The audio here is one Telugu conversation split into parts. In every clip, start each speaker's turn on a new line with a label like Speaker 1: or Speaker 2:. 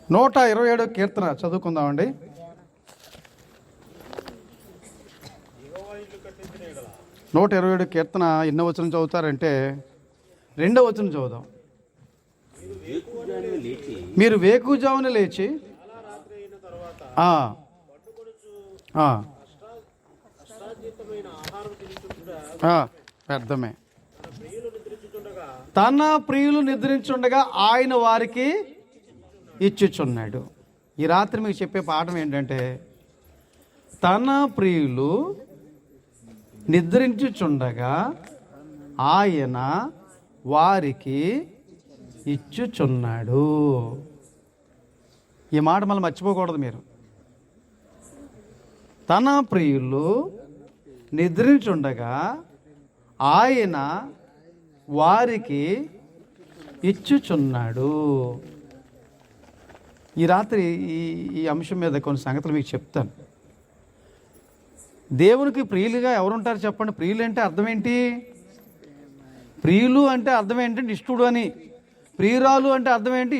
Speaker 1: 127 కీర్తన చదువుకుందామండి. 127 కీర్తన ఎన్నో వచనం చదువుతారంటే 2వ వచనం చదువుదాం. మీరు వేకుజామున లేచి వ్యర్థమే. తన ప్రియులు నిద్రించుండగా ఆయన వారికి ఇచ్చుచున్నాడు. ఈ రాత్రి మీకు చెప్పే పాఠం ఏంటంటే, తన ప్రియులు నిద్రించుచుండగా ఆయన వారికి ఇచ్చుచున్నాడు. ఈ మాట మళ్ళీ మర్చిపోకూడదు మీరు. తన ప్రియులు నిద్రించుండగా ఆయన వారికి ఇచ్చుచున్నాడు. ఈ రాత్రి ఈ అంశం మీద కొన్ని సంగతులు మీకు చెప్తాను. దేవునికి ప్రియులుగా ఎవరుంటారు చెప్పండి? ప్రియులు అంటే అర్థం ఏంటి? ప్రియులు అంటే అర్థం ఏంటంటే ఇష్టుడు అని. ప్రియురాలు అంటే అర్థం ఏంటి?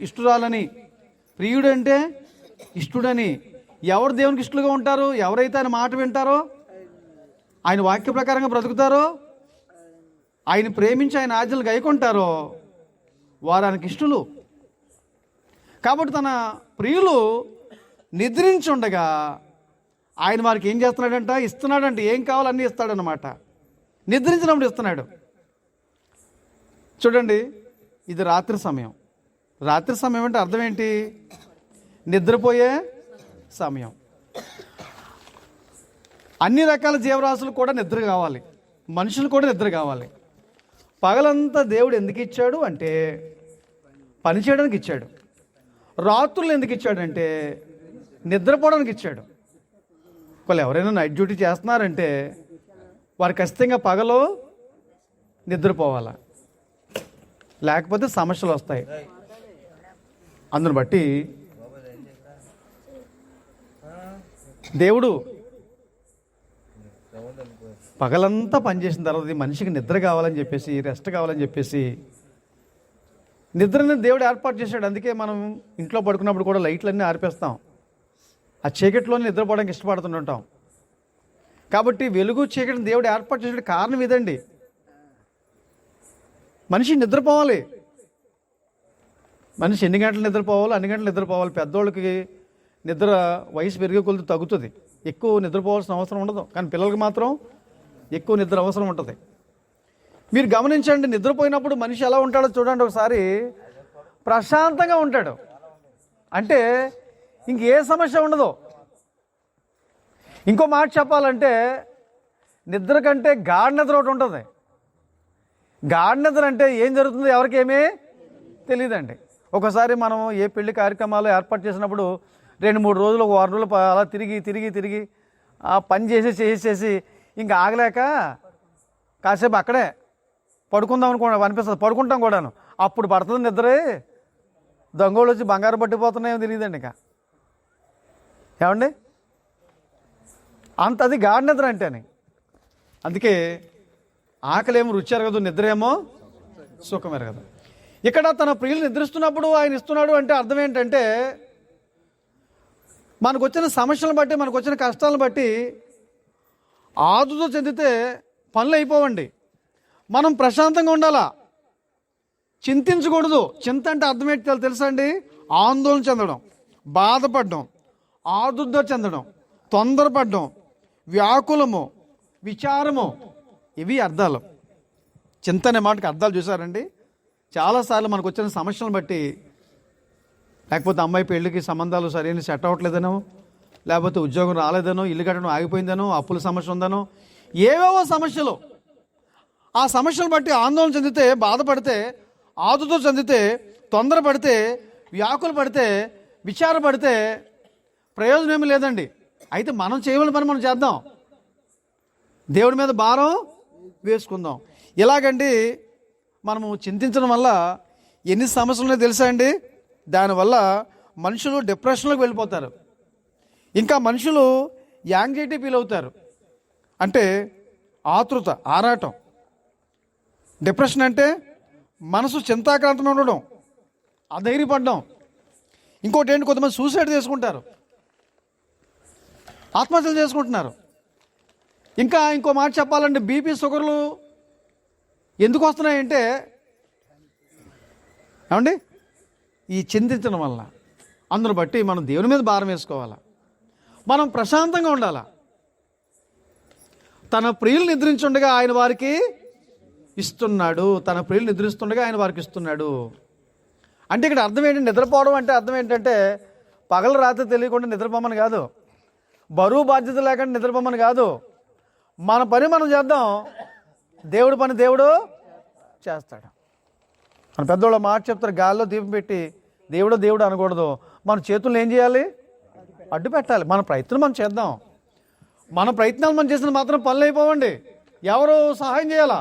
Speaker 1: ఇష్టురాలని. ప్రియుడు అంటే ఇష్టుడని. ఎవరు దేవునికి ఇష్టలుగా ఉంటారు? ఎవరైతే ఆయన మాట వింటారో, ఆయన వాక్య ప్రకారంగా బ్రతుకుతారో, ఆయన ప్రేమించి ఆయన ఆజ్ఞలు గైకొంటారో వారు ఆయనకి ఇష్టలు. కాబట్టి తన ప్రియులు నిద్రించుండగా ఆయన వారికి ఏం చేస్తున్నాడంట? ఇస్తున్నాడంట. ఏం కావాలో అన్నీ ఇస్తాడనమాట. నిద్రించినప్పుడు ఇస్తున్నాడు. చూడండి, ఇది రాత్రి సమయం. రాత్రి సమయం అంటే అర్థం ఏంటి? నిద్రపోయే సమయం. అన్ని రకాల జీవరాశులు కూడా నిద్ర కావాలి, మనుషులు కూడా నిద్ర కావాలి. పగలంతా దేవుడు ఎందుకు ఇచ్చాడు అంటే పని చేయడానికి ఇచ్చాడు. రాత్రులు ఎందుకు ఇచ్చాడంటే నిద్రపోవడానికి ఇచ్చాడు. వాళ్ళు ఎవరైనా నైట్ డ్యూటీ చేస్తున్నారంటే వారు ఖచ్చితంగా పగలు నిద్రపోవాలా, లేకపోతే సమస్యలు వస్తాయి. అందుని బట్టి దేవుడు పగలంతా పనిచేసిన తర్వాత మనిషికి నిద్ర కావాలని చెప్పేసి, రెస్ట్ కావాలని చెప్పేసి నిద్రని దేవుడు ఏర్పాటు చేశాడు. అందుకే మనం ఇంట్లో పడుకున్నప్పుడు కూడా లైట్లన్నీ ఆర్పేస్తాం. ఆ చీకటిలోనే నిద్రపోవడానికి ఇష్టపడుతుంటాం. కాబట్టి వెలుగు చీకటిని దేవుడు ఏర్పాటు చేసే కారణం ఇదండి. మనిషి నిద్రపోవాలి. మనిషి ఎన్ని గంటలు నిద్రపోవాలి? అన్ని గంటలు నిద్రపోవాలి. పెద్దోళ్ళకి నిద్ర వయసు పెరిగే కొద్ది తగ్గుతుంది, ఎక్కువ నిద్రపోవాల్సిన అవసరం ఉండదు. కానీ పిల్లలకి మాత్రం ఎక్కువ నిద్ర అవసరం ఉంటుంది. మీరు గమనించండి, నిద్రపోయినప్పుడు మనిషి ఎలా ఉంటాడో చూడండి ఒకసారి. ప్రశాంతంగా ఉంటాడు. అంటే ఇంకే సమస్య ఉండదు. ఇంకో మాట చెప్పాలంటే నిద్ర కంటే గాఢ నిద్ర ఒకటి ఉంటుంది. గాఢ నిద్ర అంటే ఏం జరుగుతుందో ఎవరికేమీ తెలియదండి. ఒకసారి మనం ఏ పెళ్లి కార్యక్రమాలు ఏర్పాటు చేసినప్పుడు 2-3 రోజులు, 1 వారం రోజులు అలా తిరిగి ఆ పని చేసేసి ఇంకా ఆగలేక కాసేపు అక్కడే పడుకుందాం అనుకో అనిపిస్తుంది. పడుకుంటాం కూడాను. అప్పుడు పడుతుంది నిద్రే. దొంగోళ్ళు వచ్చి బంగారం పట్టిపోతున్నాయో తెలియదండి. ఇంకా ఏమండి, అంత అది గాఢ నిద్ర అంటేనే. అందుకే ఆకలేమో రుచి ఎరగదు, నిద్ర ఏమో సుఖం ఎరగదు. ఇక్కడ తన ప్రియులు నిద్రిస్తున్నప్పుడు ఆయన ఇస్తున్నాడు అంటే అర్థం ఏంటంటే, మనకు వచ్చిన సమస్యలను బట్టి, మనకు వచ్చిన కష్టాలను బట్టి ఆదుతో చెందితే పనులు అయిపోవండి. మనం ప్రశాంతంగా ఉండాలా, చింతించకూడదు. చింత అంటే అర్థం ఏంటి తెలుసా అండి? ఆందోళన చెందడం, బాధపడడం, ఆదుర్ద చెందడం, తొందరపడడం, వ్యాకులము, విచారము, ఇవి అర్థాలు. చింత అనే మాటకి అర్థాలు చూసారండి. చాలాసార్లు మనకు వచ్చిన సమస్యలను బట్టి, లేకపోతే అమ్మాయి పెళ్ళికి సంబంధాలు సరైన సెట్ అవ్వట్లేదనో, లేకపోతే ఉద్యోగం రాలేదనో, ఇల్లు కట్టడం ఆగిపోయిందనో, అప్పుల సమస్య ఉందనో, ఏవేవో సమస్యలు. ఆ సమస్యలు బట్టి ఆందోళన చెందితే, బాధపడితే, ఆదుతో చెందితే, తొందరపడితే, వ్యాకులు పడితే, విచారపడితే ప్రయోజనం ఏమీ లేదండి. అయితే మనం చేయవలసిన పని మనం చేద్దాం. దేవుడి మీద భారం వేసుకుందాం. ఇలాగండి మనము చింతించడం వల్ల ఎన్ని సమస్యలు ఉన్నాయో తెలుసా అండి? దానివల్ల మనుషులు డిప్రెషన్లోకి వెళ్ళిపోతారు. ఇంకా మనుషులు యాంగ్జైటీ ఫీల్ అవుతారు. అంటే ఆతృత, ఆరాటం. డిప్రెషన్ అంటే మనసు చింతాక్రాంతంగా ఉండడం, అధైర్యపడ్డాం. ఇంకోటి ఏంటి, కొంతమంది సూసైడ్ చేసుకుంటారు, ఆత్మహత్యలు చేసుకుంటున్నారు. ఇంకా ఇంకో మాట చెప్పాలంటే బీపీ షుగర్లు ఎందుకు వస్తున్నాయంటే ఏమండి ఈ చింతించడం వల్ల. అందును బట్టి మనం దేవుని మీద భారం వేసుకోవాలా, మనం ప్రశాంతంగా ఉండాలా. తన ప్రియులు నిద్రించుండగా ఆయన వారికి ఇస్తున్నాడు, తన ప్రియులు నిద్రిస్తుండగా ఆయన వారికి ఇస్తున్నాడు. అంటే ఇక్కడ అర్థం ఏంటంటే, నిద్రపోవడం అంటే అర్థం ఏంటంటే పగలు రాత్రి తెలియకుండా నిద్రపోమని కాదు, బరువు బాధ్యత లేకుండా నిద్రపోమని కాదు. మన పని మనం చేద్దాం, దేవుడి పని దేవుడు చేస్తాడు. మన పెద్దోళ్ళు మాట చెప్తారు, గాల్లో దీపం పెట్టి దేవుడు దేవుడు అనకూడదు. మన చేతుల్లో ఏం చేయాలి, అడ్డు పెట్టాలి. మన ప్రయత్నం మనం చేద్దాం. మన ప్రయత్నాలు మనం చేసిన మాత్రం పనులు అయిపోవండి, ఎవరు సహాయం చేయాలా?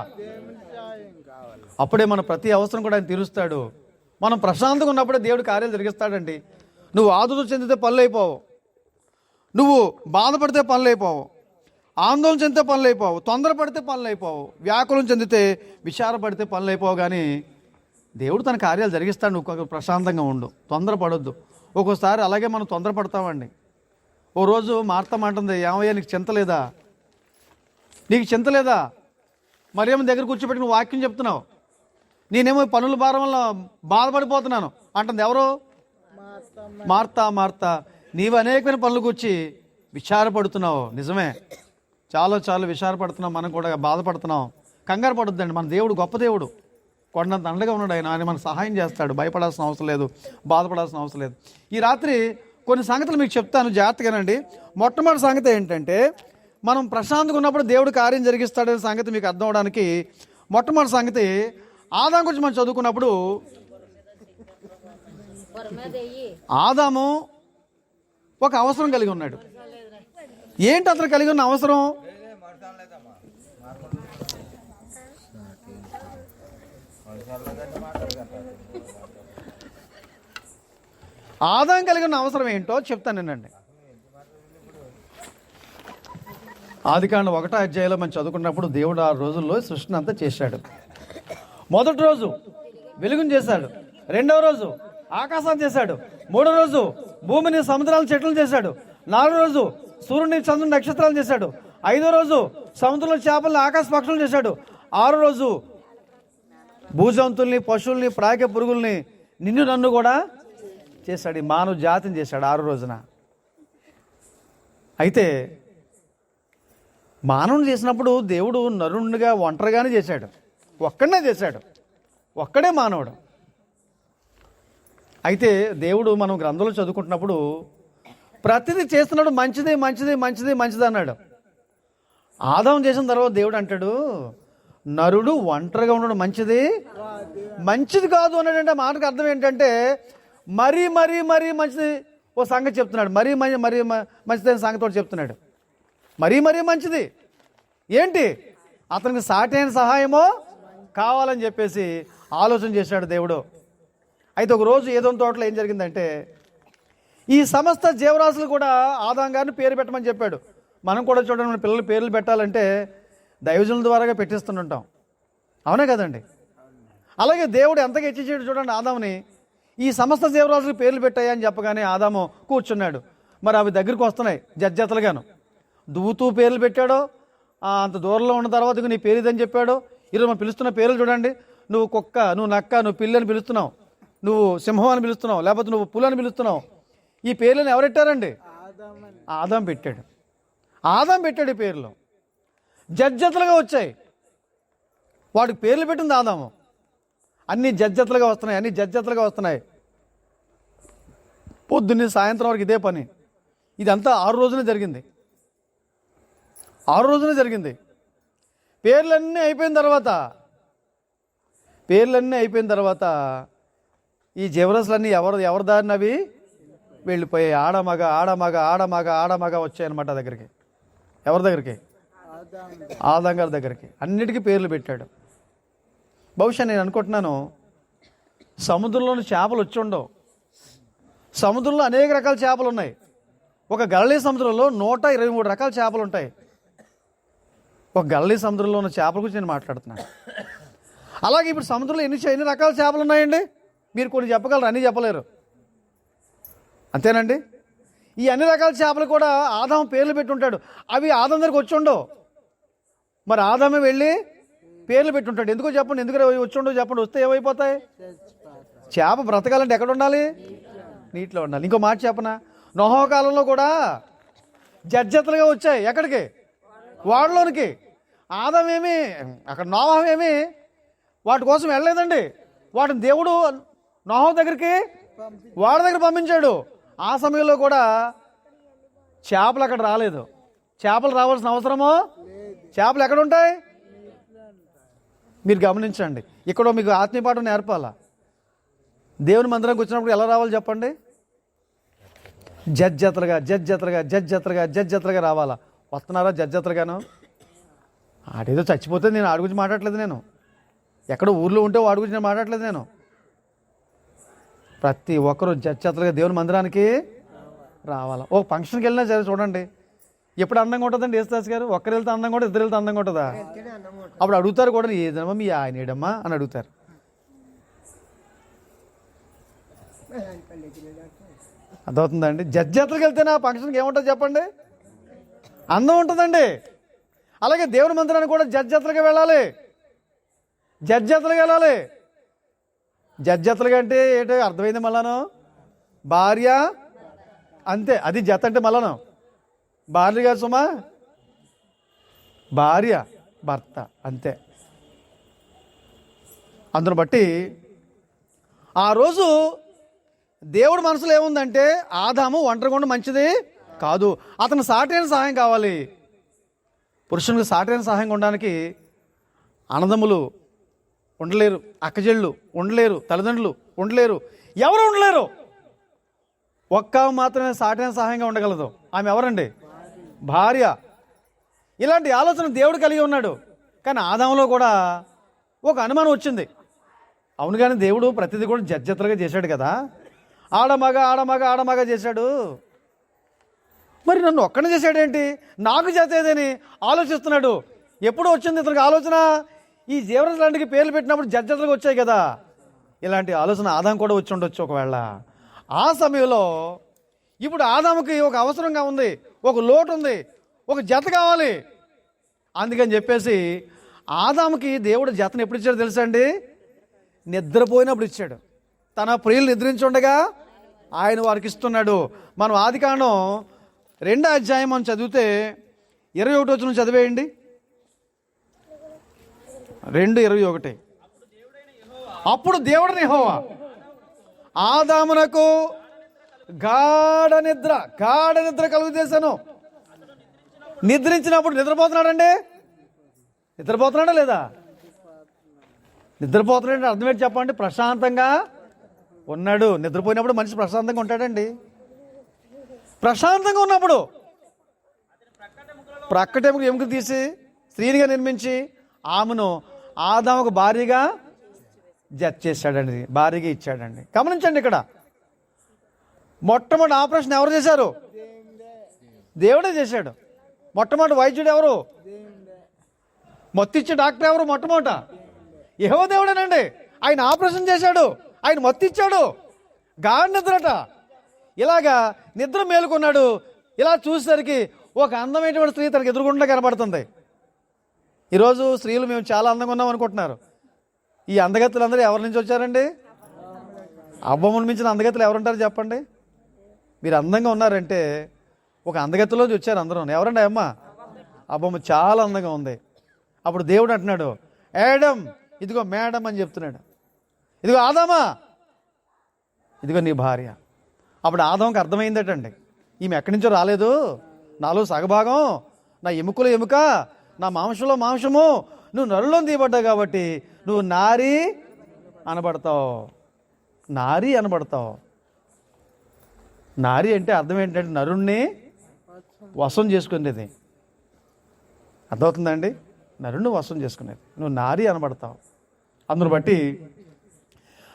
Speaker 1: అప్పుడే మన ప్రతి అవసరం కూడా ఆయన తీరుస్తాడు. మనం ప్రశాంతంగా ఉన్నప్పుడే దేవుడు కార్యాలు జరిగిస్తాడండి. నువ్వు ఆదుర్ద చెందితే పనులు అయిపోవు, నువ్వు బాధపడితే పనులు అయిపోవు, ఆందోళన చెందితే పనులు అయిపోవు, తొందరపడితే పనులు అయిపోవు, వ్యాకులం చెందితే విచారపడితే పనులు అయిపోవు. కానీ దేవుడు తన కార్యాలు జరిగిస్తాడు. నువ్వు ప్రశాంతంగా ఉండు, తొందరపడొద్దు. ఒక్కోసారి అలాగే మనం తొందరపడతామండి. ఓ రోజు మార్తమ్మ అంటుంది, ఏమయ్యా నీకు చింత లేదా, నీకు చింత లేదా? మరేమో దగ్గర కూర్చోబెట్టి నువ్వు వాక్యం చెప్తున్నావు, నేనేమో పనుల భారం వల్ల బాధపడిపోతున్నాను అంటుంది. ఎవరు? మార్తా. నీవు అనేకమైన పనులు కూర్చి విచారపడుతున్నావు. నిజమే, చాలా విచారపడుతున్నాం, మనం కూడా బాధపడుతున్నాం. కంగారు పడొద్దండి, మన దేవుడు గొప్ప దేవుడు, కొండంత అండగా ఉన్నాడు. ఆయన మనకు సహాయం చేస్తాడు. భయపడాల్సిన అవసరం లేదు, బాధపడాల్సిన అవసరం లేదు. ఈ రాత్రి కొన్ని సంగతులు మీకు చెప్తాను, జాగ్రత్తగానండి. మొట్టమొదటి సంగతి ఏంటంటే, మనం ప్రశాంతంగా ఉన్నప్పుడు దేవుడు కార్యం జరిగిస్తాడనే సంగతి మీకు అర్థం అవడానికి మొట్టమొదటి సంగతి, ఆదాము గురించి మనం చదువుకున్నప్పుడు, ఆదాము ఒక అవసరం కలిగి ఉన్నాడు. ఏంటి అతను కలిగి ఉన్న అవసరం? ఆదాం కలిగి ఉన్న అవసరం ఏంటో చెప్తాను నేనండి. ఆదికాండం 1వ అధ్యాయంలో మనం చదువుకున్నప్పుడు, దేవుడు 6 రోజుల్లో సృష్టిని అంతా చేశాడు. మొదటి రోజు వెలుగును చేశాడు, 2వ రోజు ఆకాశాన్ని చేశాడు, 3వ రోజు భూమిని సముద్రాలను చెట్లను చేశాడు, 4వ రోజు సూర్యుని చంద్రుని నక్షత్రాలు చేశాడు, 5వ రోజు సముద్రంలో చేపలను ఆకాశ పక్షులను చేశాడు, 6వ రోజు భూజంతుల్ని పశువుల్ని ప్రాక పురుగుల్ని నిన్ను నన్ను కూడా చేశాడు. ఈ మానవ జాతిని చేశాడు 6వ రోజున. అయితే మానవుని చేసినప్పుడు దేవుడు నరుణ్ణిగా ఒంటరిగానే చేశాడు, ఒక్కడనే చేశాడు, ఒక్కడే మానవుడు. అయితే దేవుడు మనం గ్రంథంలో చదువుకుంటున్నప్పుడు ప్రతిదీ చేస్తున్నాడు, మంచిది అన్నాడు. ఆదాం చేసిన తర్వాత దేవుడు అంటాడు, నరుడు ఒంటరిగా ఉండడం మంచిది కాదు అన్నాడంటే. మాటకు అర్థం ఏంటంటే, మరీ మంచిది ఓ సంగతి చెప్తున్నాడు, మరీ మంచిదైన సంగతి ఒకటి చెప్తున్నాడు. మరీ మంచిది ఏంటి? అతనికి సాటైన సహాయమో కావాలని చెప్పేసి ఆలోచన చేశాడు దేవుడు. అయితే ఒకరోజు ఏదోని తోటలో ఏం జరిగిందంటే, ఈ సమస్త జీవరాశులు కూడా ఆదాం గారిని పేరు పెట్టమని చెప్పాడు. మనం కూడా చూడండి, మన పిల్లలు పేర్లు పెట్టాలంటే దైవజనుల ద్వారాగా పెట్టిస్తుంటాం, అవునే కదండి? అలాగే దేవుడు ఎంతగా హెచ్చించాడు చూడండి ఆదాముని. ఈ సమస్త జీవరాశులకు పేర్లు పెట్టాయని చెప్పగానే ఆదాము కూర్చున్నాడు. మరి అవి దగ్గరికి వస్తున్నాయి జతలుగాను. దువ్వుతూ పేర్లు పెట్టాడో, అంత దూరంలో ఉన్న తర్వాత నీ పేరు ఇదని చెప్పాడు. ఈరోజు మనం పిలుస్తున్న పేర్లు చూడండి, నువ్వు కుక్క, నువ్వు నక్క, నువ్వు పిల్లి అని పిలుస్తున్నావు, నువ్వు సింహం అని పిలుస్తున్నావు, లేకపోతే నువ్వు పులి అని పిలుస్తున్నావు. ఈ పేర్లను ఎవరెట్టారండి? ఆదాం పెట్టాడు. ఈ పేర్లు జతలుగా వచ్చాయి. వాడికి పేర్లు పెట్టింది ఆదాము. అన్ని జతలుగా వస్తున్నాయి. పొద్దున్నే సాయంత్రం వరకు ఇదే పని. ఇదంతా 6 రోజునే జరిగింది. పేర్లన్నీ అయిపోయిన తర్వాత ఈ జీవరాశులన్నీ ఎవరి దారిని అవి వెళ్ళిపోయాయి. ఆడమగ వచ్చాయన్నమాట దగ్గరికి. ఎవరి దగ్గరికి? ఆదాం గారి దగ్గరికి. అన్నిటికీ పేర్లు పెట్టాడు. బహుశా నేను అనుకుంటున్నాను, సముద్రంలోని చేపలు వచ్చి ఉండవు. సముద్రంలో అనేక రకాల చేపలు ఉన్నాయి. ఒక గలిలీ సముద్రంలో 123 రకాల చేపలు ఉంటాయి. ఒక గలిలీ సముద్రంలో ఉన్న చేపల గురించి నేను మాట్లాడుతున్నాను. అలాగే ఇప్పుడు సముద్రంలో ఎన్ని రకాల చేపలు ఉన్నాయండి? మీరు కొన్ని చెప్పగలరు, అన్నీ చెప్పలేరు. అంతేనండి. ఈ అన్ని రకాల చేపలు కూడా ఆదాము పేర్లు పెట్టుంటాడు. అవి ఆదాం దగ్గరికి వచ్చి ఉండవు. మరి ఆదామే వెళ్ళి పేర్లు పెట్టుంటాడు. ఎందుకో చెప్పండి, ఎందుకు వచ్చి ఉండవు చెప్పండి. వస్తే ఏమైపోతాయి? చేప బ్రతకాలంటే ఎక్కడ ఉండాలి? నీటిలో ఉండాలి. ఇంకో మాట చెప్పనా, నోహో కాలంలో కూడా జడ్జెత్తలుగా వచ్చాయి. ఎక్కడికి? వాడలోనికి. ఆదామేమి అక్కడ నోహమేమి వాటి కోసం వెళ్ళలేదండి. వాటిని దేవుడు నోహో దగ్గరికి వాడి దగ్గర పంపించాడు. ఆ సమయంలో కూడా చేపలు అక్కడ రాలేదు. చేపలు రావాల్సిన అవసరమో? చేపలు ఎక్కడ ఉంటాయి? మీరు గమనించండి. ఇక్కడ మీకు ఆత్మీయ పాఠం నేర్పాలా. దేవుని మందిరానికి వచ్చినప్పుడు ఎలా రావాలి చెప్పండి? జడ్జెత్తలుగా రావాలా. వస్తున్నారా జడ్జెత్తలుగాను? ఆడేదో చచ్చిపోతే నేను ఆడి గురించి మాట్లాడలేదు. నేను ఎక్కడ ఊర్లో ఉంటే వాడి గురించి నేను మాట్లాడలేదు. నేను ప్రతి ఒక్కరూ జడ్జెత్తలుగా దేవుని మందిరానికి రావాలా. ఓ ఫంక్షన్కి వెళ్ళినా సరే చూడండి, ఎప్పుడు అందంగా ఉంటుందండి యేసుదాస్ గారు? ఒక్కరు వెళ్తే అందంగా ఉంటుంది, ఇద్దరు వెళ్తే అందంగా ఉంటుందా? అప్పుడు అడుగుతారు కూడా, ఏదమ్మా మీ ఆయన ఏడమ్మా అని అడుగుతారు. అర్థమవుతుందండి? జడ్జెత్తలకు వెళ్తే నా ఫంక్షన్కి ఏముంటుంది చెప్పండి? అందం ఉంటుందండి. అలాగే దేవుని మందిరానికి కూడా జడ్జెత్తలుగా వెళ్ళాలి. జడ్జెత్తలుగా అంటే ఏంటో అర్థమైంది మళ్ళాను. భార్య అంతే, అది జత అంటే మళ్ళాను భార్య కాదు సుమా, భార్య భర్త అంతే. అందును బట్టి ఆ రోజు దేవుడి మనసులో ఏముందంటే, ఆదాము ఒంటరిగా మంచిది కాదు, అతను సాటైన సహాయం కావాలి. పురుషునికి సాటైన సహాయం ఉండడానికి అన్నదమ్ములు ఉండలేరు, అక్కజెళ్ళు ఉండలేరు, తల్లిదండ్రులు ఉండలేరు, ఎవరు ఉండలేరు. ఒక్క మాత్రమే సాటైన సహాయంగా ఉండగలదు. ఆమె ఎవరండి? భార్య. ఇలాంటి ఆలోచన దేవుడు కలిగి ఉన్నాడు. కానీ ఆదాములో కూడా ఒక అనుమానం వచ్చింది. అవును, కానీ దేవుడు ప్రతిదీ కూడా జడ్జెత్తలుగా చేశాడు కదా, ఆడమగ చేశాడు, మరి నన్ను ఒక్కనే చేశాడేంటి, నాకు జత ఏదని ఆలోచిస్తున్నాడు. ఎప్పుడు వచ్చింది ఇతనికి ఆలోచన? ఈ జీవరాశులన్నిటికీ పేర్లు పెట్టినప్పుడు జడ్జెత్తలుగా వచ్చాయి కదా. ఇలాంటి ఆలోచన ఆదాం కూడా వచ్చి ఉండొచ్చు ఒకవేళ. ఆ సమయంలో ఇప్పుడు ఆదాముకి ఒక అవసరంగా ఉంది, ఒక లోటు ఉంది, ఒక జత కావాలి. అందుకని చెప్పేసి ఆదాముకి దేవుడు జతను ఎప్పుడు ఇచ్చాడో తెలుసా అండి? నిద్రపోయినప్పుడు ఇచ్చాడు. తన ప్రియులు నిద్రించుండగా ఆయన వారికి ఇస్తున్నాడు. మనం ఆదికాండం 2వ అధ్యాయం మనం చదివితే 21 వచనం చదివేయండి. 2:21. అప్పుడు దేవుడైన యెహోవా ఆదామునకు గాఢ నిద్ర కలుగు చేశాను. నిద్రించినప్పుడు నిద్రపోతున్నాడండి. నిద్రపోతున్నాడా లేదా? నిద్రపోతున్నాడంటే అర్థం ఏంటి చెప్పండి? ప్రశాంతంగా ఉన్నాడు. నిద్రపోయినప్పుడు మనిషి ప్రశాంతంగా ఉంటాడండి. ప్రశాంతంగా ఉన్నప్పుడు ప్రక్కటెముక ఎముక తీసి స్త్రీనిగా నిర్మించి ఆమెను ఆదాముకు భార్యగా జడ్జ్ చేశాడండి, భార్యగా ఇచ్చాడండి. గమనించండి, ఇక్కడ మొట్టమొదటి ఆపరేషన్ ఎవరు చేశారు? దేవుడే చేశాడు. మొట్టమొదటి వైద్యుడు ఎవరు? మొత్తిచ్చే డాక్టర్ ఎవరు? మొట్టమొదట యెహోవా దేవుడేనండి. ఆయన ఆపరేషన్ చేశాడు, ఆయన మొత్తిచ్చాడు. గాఢ నిద్రట. ఇలాగా నిద్ర మేలుకున్నాడు. ఇలా చూసేసరికి ఒక అందమైనటువంటి స్త్రీ తనకు ఎదురుగుండా కనబడుతుంది. ఈరోజు స్త్రీలు మేము చాలా అందంగా ఉన్నాం అనుకుంటున్నారు. ఈ అందగత్తులందరూ ఎవరి నుంచి వచ్చారండి? అబ్బమ్మను మించిన అందగత్తులు ఎవరుంటారు చెప్పండి? మీరు అందంగా ఉన్నారంటే ఒక అందగత్తులోంచి వచ్చారు అందరూ. ఎవరండి అమ్మ? అబ్బమ్మ చాలా అందంగా ఉంది. అప్పుడు దేవుడు అంటున్నాడు, ఏడం ఇదిగో మేడం అని చెప్తున్నాడు, ఇదిగో ఆదామా ఇదిగో నీ భార్య. అప్పుడు ఆదాంకి అర్థమైందటండి, ఈమె ఎక్కడి నుంచో రాలేదు, నాలో సగభాగం, నా ఎముకలో ఎముక, నా మాంసంలో మాంసము, నువ్వు నరులో తీయబడ్డావు కాబట్టి నువ్వు నారి అనబడతావు. నారి అనబడతావు. నారి అంటే అర్థం ఏంటంటే నరుణ్ణి వశం చేసుకునేది. అర్థమవుతుందండి? నరుణ్ణి వశం చేసుకునేది. నువ్వు నారి అనబడతావు. అందును బట్టి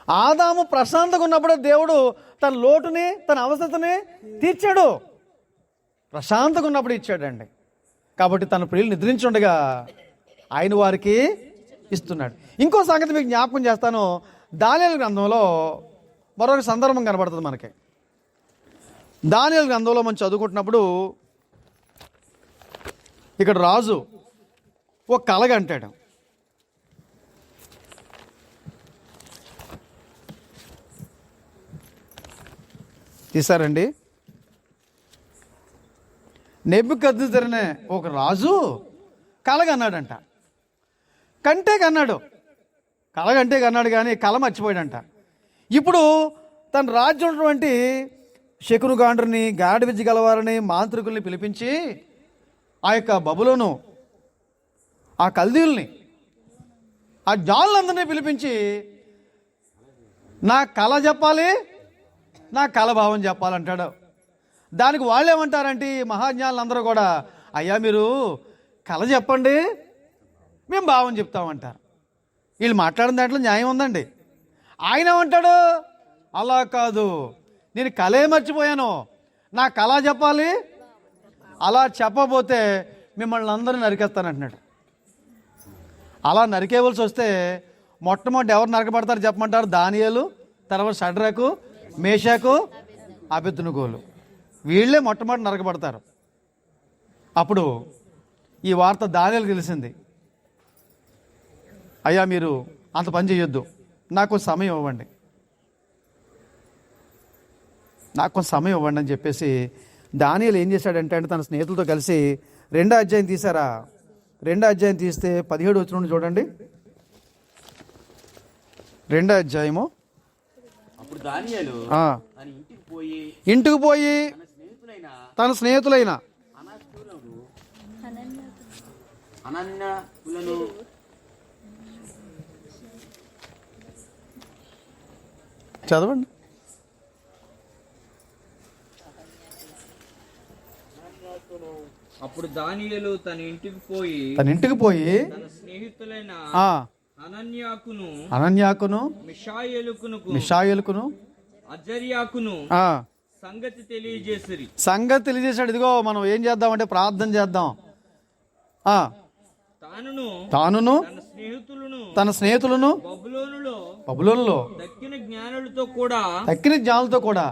Speaker 1: ఆదాము ప్రశాంతంగా ఉన్నప్పుడే దేవుడు తన లోటుని, తన అవసరతని తీర్చాడు. ప్రశాంతంగా ఉన్నప్పుడు ఇచ్చాడండి. కాబట్టి తన ప్రియులు నిద్రించుండగా ఆయన వారికి ఇస్తున్నాడు. ఇంకో సంగతి మీకు జ్ఞాపకం చేస్తాను. దానియేలు గ్రంథంలో మరొక సందర్భం కనబడుతుంది మనకి. దానియేలు గ్రంథంలో మనం చదువుకుంటున్నప్పుడు ఇక్కడ రాజు ఒక కలగ అంటాడు. తీసారండి. నెబుకద్నెజరునే ఒక రాజు కలగన్నాడంట. కంటే కన్నాడు, కలగంటే కన్నాడు, కానీ కల మర్చిపోయాడంట. ఇప్పుడు తన రాజ్యం ఉన్నటువంటి శకునుగాండ్రుని, గాడి విద్య గలవారిని, మాంత్రికుల్ని పిలిపించి ఆ యొక్క బబులోను, ఆ కల్దీయుల్ని, ఆ జ్ఞానులందరినీ పిలిపించి నా కళ చెప్పాలి, నా కళ భావం చెప్పాలంటాడు. దానికి వాళ్ళు ఏమంటారంటే మహాజ్ఞానులందరూ కూడా, అయ్యా మీరు కళ చెప్పండి, మేము భావం చెప్తామంటారు. వీళ్ళు మాట్లాడిన దాంట్లో న్యాయం ఉందండి. ఆయన ఏమంటాడు, అలా కాదు, నేను కళే మర్చిపోయాను, నా కళ చెప్పాలి, అలా చెప్పబోతే మిమ్మల్ని అందరూ నరికేస్తానంటున్నాడు. అలా నరికేవలసి వస్తే మొట్టమొదటి ఎవరు నరకబడతారు చెప్పమంటారు? దానియేలు, తర్వాత షడ్రకు, మేషాకు, అబేద్నెగోలు, వీళ్ళే మొట్టమొదటి నరకబడతారు. అప్పుడు ఈ వార్త దానియేలుకు తెలిసింది. అయ్యా మీరు అంత పని చేయొద్దు, నాకు సమయం ఇవ్వండి, నాకు కొంచెం సమయం ఇవ్వండి అని చెప్పేసి దానియేలు ఏం చేశాడంటే తన స్నేహితులతో కలిసి 2వ అధ్యాయం తీశారా. 2వ అధ్యాయం తీస్తే 17 వచనం చూడండి. 2వ అధ్యాయము.
Speaker 2: అప్పుడు దానియేలు
Speaker 1: ఇంటికి పోయి తన స్నేహితులైన
Speaker 2: అనన్యకులను
Speaker 1: చదవండి.
Speaker 2: అప్పుడు దానియేలు తన ఇంటికి పోయి
Speaker 1: తన
Speaker 2: స్నేహితులైన
Speaker 1: అనన్యాకును,
Speaker 2: మిషాయేలుకును, అజర్యాకును సంగతి
Speaker 1: తెలియజేశాడు. ఇదిగో మనం ఏం చేద్దామంటే ప్రార్థన చేద్దాం. తానును తన స్నేహితులను బబులోనులో
Speaker 2: తక్కిన జ్ఞానులతో కూడా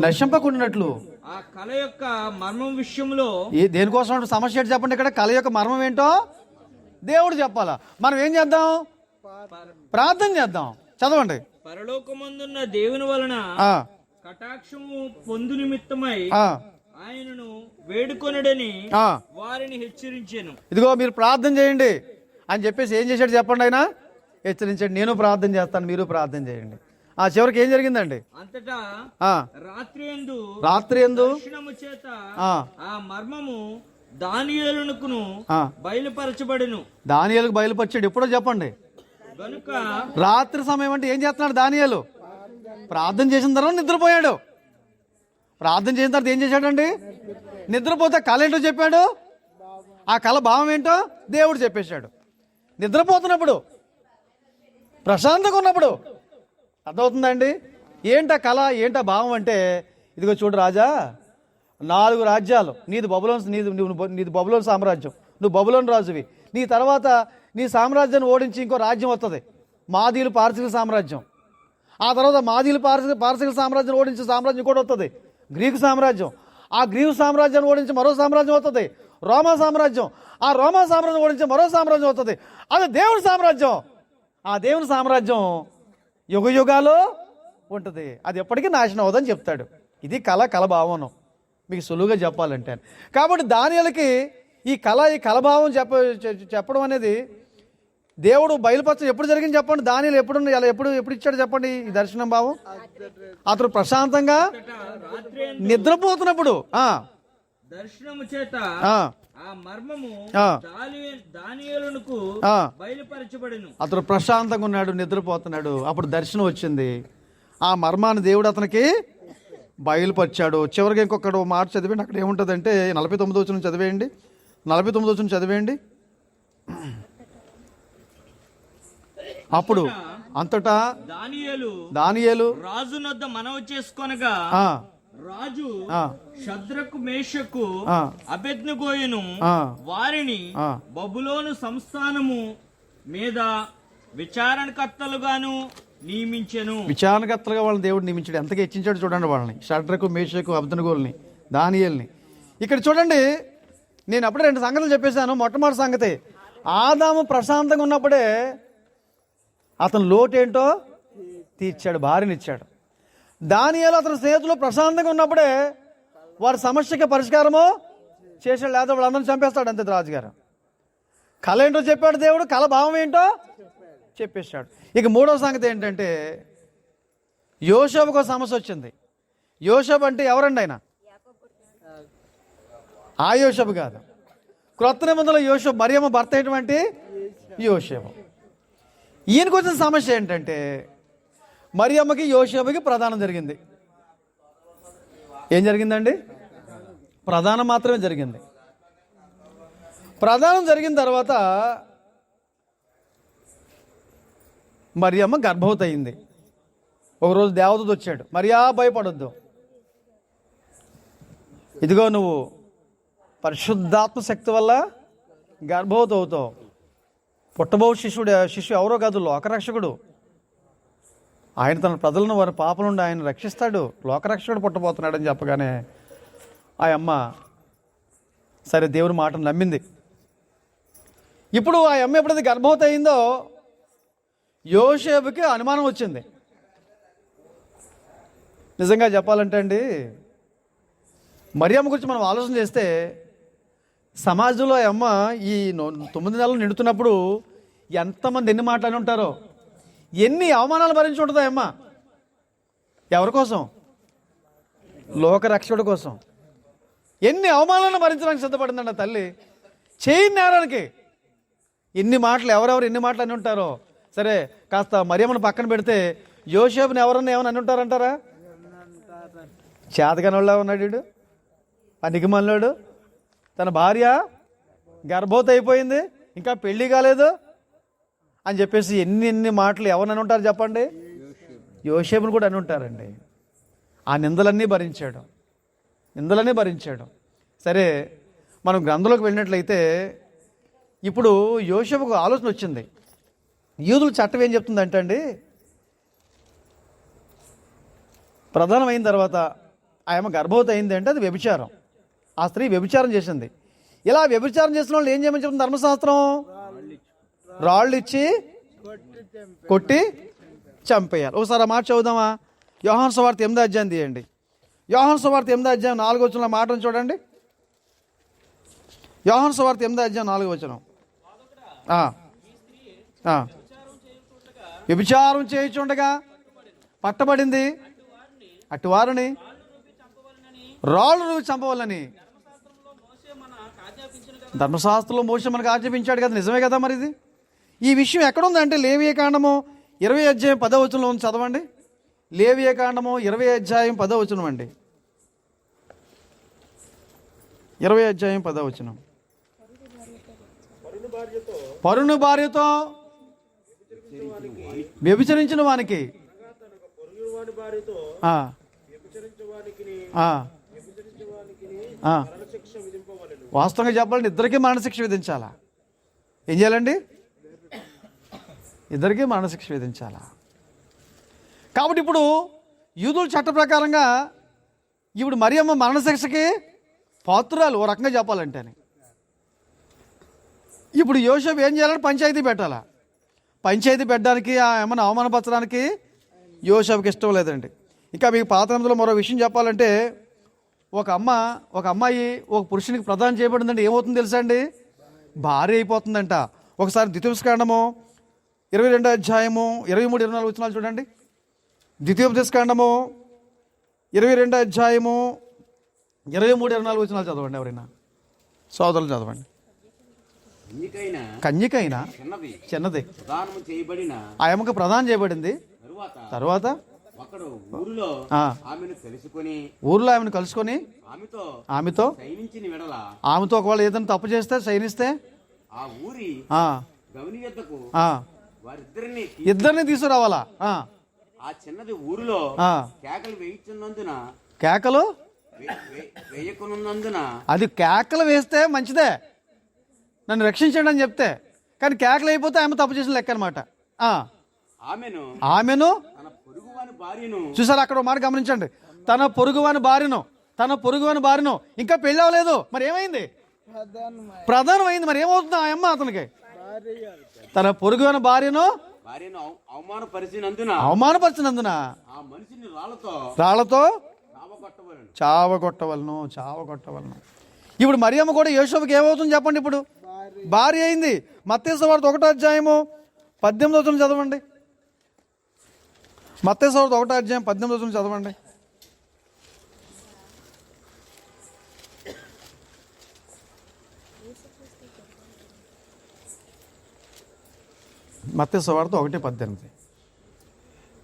Speaker 1: నశింపకుండునట్లు
Speaker 2: ఆ కళ యొక్క మర్మం విషయంలో
Speaker 1: దేనికోసం సమస్య ఏంటి చెప్పండి. ఇక్కడ కళ యొక్క మర్మం ఏంటో దేవుడు చెప్పాలా. మనం ఏం చేద్దాం? ప్రార్థన చేద్దాం. చదవండి.
Speaker 2: పరలోకమందున్న దేవుని వలన కటాక్షము పొందు నిమిత్తమై ఆయనను వేడుకొనడని వారిని హెచ్చరించాను.
Speaker 1: ఇదిగో మీరు ప్రార్థన చేయండి అని చెప్పేసి ఏం చేశాడు చెప్పండి. ఆయన హెచ్చరించాడు, నేను ప్రార్థన చేస్తాను, మీరు ప్రార్థన చేయండి. ఆ చివరికి ఏం జరిగిందండి?
Speaker 2: అంతటా
Speaker 1: రాత్రి యందు
Speaker 2: చేత ఆ మర్మము దానియేలునకును బయలుపరచబడును.
Speaker 1: దానియేలుకు బయలుపరిచాడు. ఎప్పుడో చెప్పండి.
Speaker 2: గనుక
Speaker 1: రాత్రి సమయం అంటే ఏం చేస్తున్నాడు దానియేలు? ప్రార్థన చేసిన తర్వాత నిద్రపోయాడు. ప్రార్థన చేసిన తర్వాత ఏం చేశాడండి? నిద్రపోతే కళ ఏంటో చెప్పాడు, ఆ కళ భావం ఏంటో దేవుడు చెప్పేశాడు. నిద్రపోతున్నప్పుడు, ప్రశాంతంగా ఉన్నప్పుడు అర్థమవుతుందండి. ఏంటా కళ, ఏంటా భావం అంటే, ఇదిగో చూడు రాజా, 4 రాజ్యాలు నీది బబులోను సామ్రాజ్యం, నువ్వు బబులోను రాజువి. నీ తర్వాత నీ సామ్రాజ్యాన్ని ఓడించి ఇంకో రాజ్యం వస్తుంది, మాదీలు పారసీక సామ్రాజ్యం. ఆ తర్వాత మాదీలు పారసీక సామ్రాజ్యం ఓడించే సామ్రాజ్యం కూడా వస్తుంది, గ్రీకు సామ్రాజ్యం. ఆ గ్రీకు సామ్రాజ్యాన్ని ఓడించి మరో సామ్రాజ్యం వస్తుంది, రోమా సామ్రాజ్యం. ఆ రోమా సామ్రాజ్యం ఓడించి మరో సామ్రాజ్యం వస్తుంది, అది దేవుని సామ్రాజ్యం. ఆ దేవుని సామ్రాజ్యం యుగ యుగాలు ఉంటుంది, అది ఎప్పటికీ నాశనం అవ్వదని చెప్తాడు. ఇది కళ భావనం, మీకు సులువుగా చెప్పాలంటే. కాబట్టి దానియేలుకి ఈ కళభావం చెప్పడం అనేది దేవుడు బయలుపరచడం ఎప్పుడు జరిగింది చెప్పండి. దానియేలు ఎప్పుడు ఇచ్చాడు చెప్పండి ఈ దర్శనం భావం? అతడు ప్రశాంతంగా నిద్రపోతున్నప్పుడు
Speaker 2: దర్శనము చేత ఆ మర్మము దానియేలునకు బయలుపరచబడెను.
Speaker 1: అతడు ప్రశాంతంగా ఉన్నాడు, నిద్రపోతున్నాడు. అప్పుడు దర్శనం వచ్చింది. ఆ మర్మాన్ని దేవుడు అతనికి బయలుపరిచాడు. చివరికి ఇంకొకటి మాట చదివేయండి. అక్కడ ఏముంటుందంటే 49వ వచనం చదివేయండి. 49వ వచనం చదివేయండి. అప్పుడు అంతటా దానియేలు
Speaker 2: రాజునొద్ద మనవి చేసుకొనగా రాజు షద్రకు మేషకు అబేద్నెగోయును వారిని బబులోను సంస్థానము మీద విచారణకర్తలుగాను నియమించెను.
Speaker 1: విచారణకర్తలుగా వాళ్ళని దేవుడు నియమించాడు. ఎంతగా హెచ్చించాడు చూడండి వాళ్ళని, షడ్రకు, మేషకు, అబ్దనగోల్ని, దానియేల్ని. ఇక్కడ చూడండి, నేను అప్పుడే 2 సంగతులు చెప్పేశాను. మొట్టమొదటి సంగతి, ఆదాము ప్రశాంతంగా ఉన్నప్పుడే అతను లోటేంటో తీర్చాడు, భార్యనిచ్చాడు. దానియేలు అతని స్నేహితులు ప్రశాంతంగా ఉన్నప్పుడే వారి సమస్యకి పరిష్కారము చేశాడు. లేదా వాళ్ళందరినీ చంపేస్తాడు అంతే రాజుగారు. కళ ఏంటో చెప్పాడు దేవుడు, కళ భావం ఏంటో చెప్పేశాడు. ఇక మూడవ సంగతి ఏంటంటే, యోసేపుకు ఒక సమస్య వచ్చింది. యోసేపు అంటే ఎవరండి ఆయన? ఆ యోసేపు కాదు, క్రొత్త నిబంధనలో యోసేపు, మరియమ్మ భర్త అయినటువంటి యోసేపు. ఈయనకు వచ్చిన సమస్య ఏంటంటే, మరియమ్మకి యోసేపుకి ప్రదానం జరిగింది. ఏం జరిగిందండి? ప్రదానం మాత్రమే జరిగింది. ప్రదానం జరిగిన తర్వాత మరియమ్మ గర్భవతి అయింది. ఒకరోజు దేవదూత వచ్చాడు, మరియా భయపడొద్దు, ఇదిగో నువ్వు పరిశుద్ధాత్మ శక్తి వల్ల గర్భవతి అవుతావు. పుట్టబో శిశువు ఎవరో కాదు, లోకరక్షకుడు. ఆయన తన ప్రజలను వారి పాప నుండి ఆయన రక్షిస్తాడు, లోకరక్షకుడు పుట్టబోతున్నాడని చెప్పగానే ఆ అమ్మ సరే దేవుని మాటను నమ్మింది. ఇప్పుడు ఆ అమ్మ ఎప్పుడైతే గర్భవతి అయిందో యోసేపుకి అనుమానం వచ్చింది. నిజంగా చెప్పాలంటే అండి, మరియమ్మ గురించి మనం ఆలోచన చేస్తే, సమాజంలో ఆ అమ్మ ఈ 9 నెలలు నిండుతున్నప్పుడు ఎంతమంది ఎన్ని మాటలు ఉంటారో, ఎన్ని అవమానాలు భరించి ఉంటుందో అమ్మ. ఎవరి కోసం? లోకరక్షకుడి కోసం. ఎన్ని అవమానాలను భరించడానికి సిద్ధపడిందండి ఆ తల్లి. చేయని నేరానికి ఎన్ని మాటలు, ఎవరెవరు ఎన్ని మాటలు అని ఉంటారో. సరే, కాస్త మరియమ్మను పక్కన పెడితే యోసేపుని ఎవరన్నా ఏమని అని ఉంటారంటారా? చేతగానోళ్ళ ఉన్నాడు వీడు, పనికిమాలినోడు, తన భార్య గర్భవతి అయిపోయింది, ఇంకా పెళ్లి కాలేదు అని చెప్పేసి ఎన్ని మాటలు ఎవరిని ఉంటారు చెప్పండి? యోసేపుని కూడా అని ఉంటారండి. ఆ నిందలన్నీ భరించాడు. సరే, మనం గ్రంథంలోకి వెళ్ళినట్లయితే ఇప్పుడు యోసేపుకు ఆలోచన వచ్చింది. యూదుల చట్టం ఏం చెప్తుందంటే అండి, ప్రధానం అయిన తర్వాత ఆమె గర్భవతి అయింది అంటే అది వ్యభిచారం. ఆ స్త్రీ వ్యభిచారం చేసింది. ఇలా వ్యభిచారం చేసిన వాళ్ళు ఏం చేయమని చెప్తుంది ధర్మశాస్త్రం? రాళ్ళు ఇచ్చి కొట్టి చంపేయాలి. ఒకసారి ఆ మాట చదువుదామా? యోహాను సువార్త 8వ అధ్యాయం తీయండి. యోహాను సువార్త 8వ అధ్యాయం 4వ వచనంలో మాటను చూడండి. యోహాను సువార్త 8వ అధ్యాయం 4వ వచనం. వ్యభిచారం చేయుచుండగా పట్టబడింది, అటువారిని రాళ్ళు రువి చంపవాలని ధర్మశాస్త్రంలో మోసే మనకు ఆజ్ఞాపించాడు కదా. నిజమే కదా మరి ఇది. ఈ విషయం ఎక్కడుందంటే లేవియ కాండము 20వ అధ్యాయం 10వ వచనంలో ఉంది, చదవండి. లేవియ కాండము 20వ అధ్యాయం 10వ వచనం అండి. 20వ అధ్యాయం 10వ వచనం. పరుని భార్యతో వ్యభిచరించిన వానికి వాస్తవంగా చెప్పాలంటే ఇద్దరికీ మరణశిక్ష విధించాలా? ఏం చేయాలండి? ఇద్దరికీ మరణశిక్ష విధించాలా? కాబట్టి ఇప్పుడు యూదుల చట్ట ప్రకారంగా ఇప్పుడు మరియమ్మ మరణశిక్షకి పాత్రురాలు, ఓ రకంగా చెప్పాలంటే. ఇప్పుడు యోసేపు ఏం చేయాలంటే పంచాయతీ పెట్టాలా. పంచాయతీ పెట్టడానికి ఆ అమ్మను అవమానపరచడానికి యోసేపుకి ఇష్టం లేదండి. ఇంకా మీకు పాత నిబంధనలో మరో విషయం చెప్పాలంటే, ఒక అమ్మాయి ఒక పురుషునికి ప్రదానం చేయబడిందంటే ఏమవుతుందో తెలుసా అండి? భార్య అయిపోతుందంట. ఒకసారి ద్వితీయోపదేశకాండము 22వ అధ్యాయము 23, 24 వచనాలు చూడండి. ద్వితీయోపదేశకాండము 22వ అధ్యాయము 23, 24 వచనాలు చదవండి. ఎవరైనా సోదరులు చదవండి. కన్యకైన చిన్నది ఆ అమ్మకు ప్రదానం చేయబడింది. తర్వాత ఊర్లో ఆమెను కలుసుకొని ఆమెతో ఒకవేళ ఏదైనా తప్పు చేస్తే సైనిస్తే ఇద్దరిని తీసుకురావాలా.
Speaker 3: చిన్నది ఊరిలో కేకలు వేయించున్నందున
Speaker 1: కేకలు
Speaker 3: వేయకున్నందున
Speaker 1: అది కేకలు వేస్తే మంచిదే, నన్ను రక్షించండి అని చెప్తే, కానీ కేకలు అయిపోతే ఆమె తప్పు చేసిన లెక్క అనమాట. ఆమెను
Speaker 3: తన పొరుగువాని భార్యను.
Speaker 1: చూసారు, అక్కడ ఒక మాట గమనించండి. తన పొరుగువాని భార్యను. ఇంకా పెళ్ళి అవ్వలేదు, మరి ఏమైంది? ప్రధానం అయింది. మరి ఏమవుతుంది ఆ అమ్మ అతనికి? తన పొరుగువాని భార్యను
Speaker 3: అవమానపరిచినందున
Speaker 1: ఆ
Speaker 3: మనిషిని
Speaker 1: రాళ్లతో
Speaker 3: చావగొట్టవలెను.
Speaker 1: చావగొట్టవలను. ఇప్పుడు మరియమ్మ కూడా యోసేపుకి ఏమవుతుంది చెప్పండి? ఇప్పుడు భార్య అయింది. మత్తయి సువార్త 1వ అధ్యాయము 18వ వచనం చదవండి. మత్తయి సువార్త 1వ అధ్యాయం 18వ వచనం చదవండి. మత్తయి సువార్త 1:18.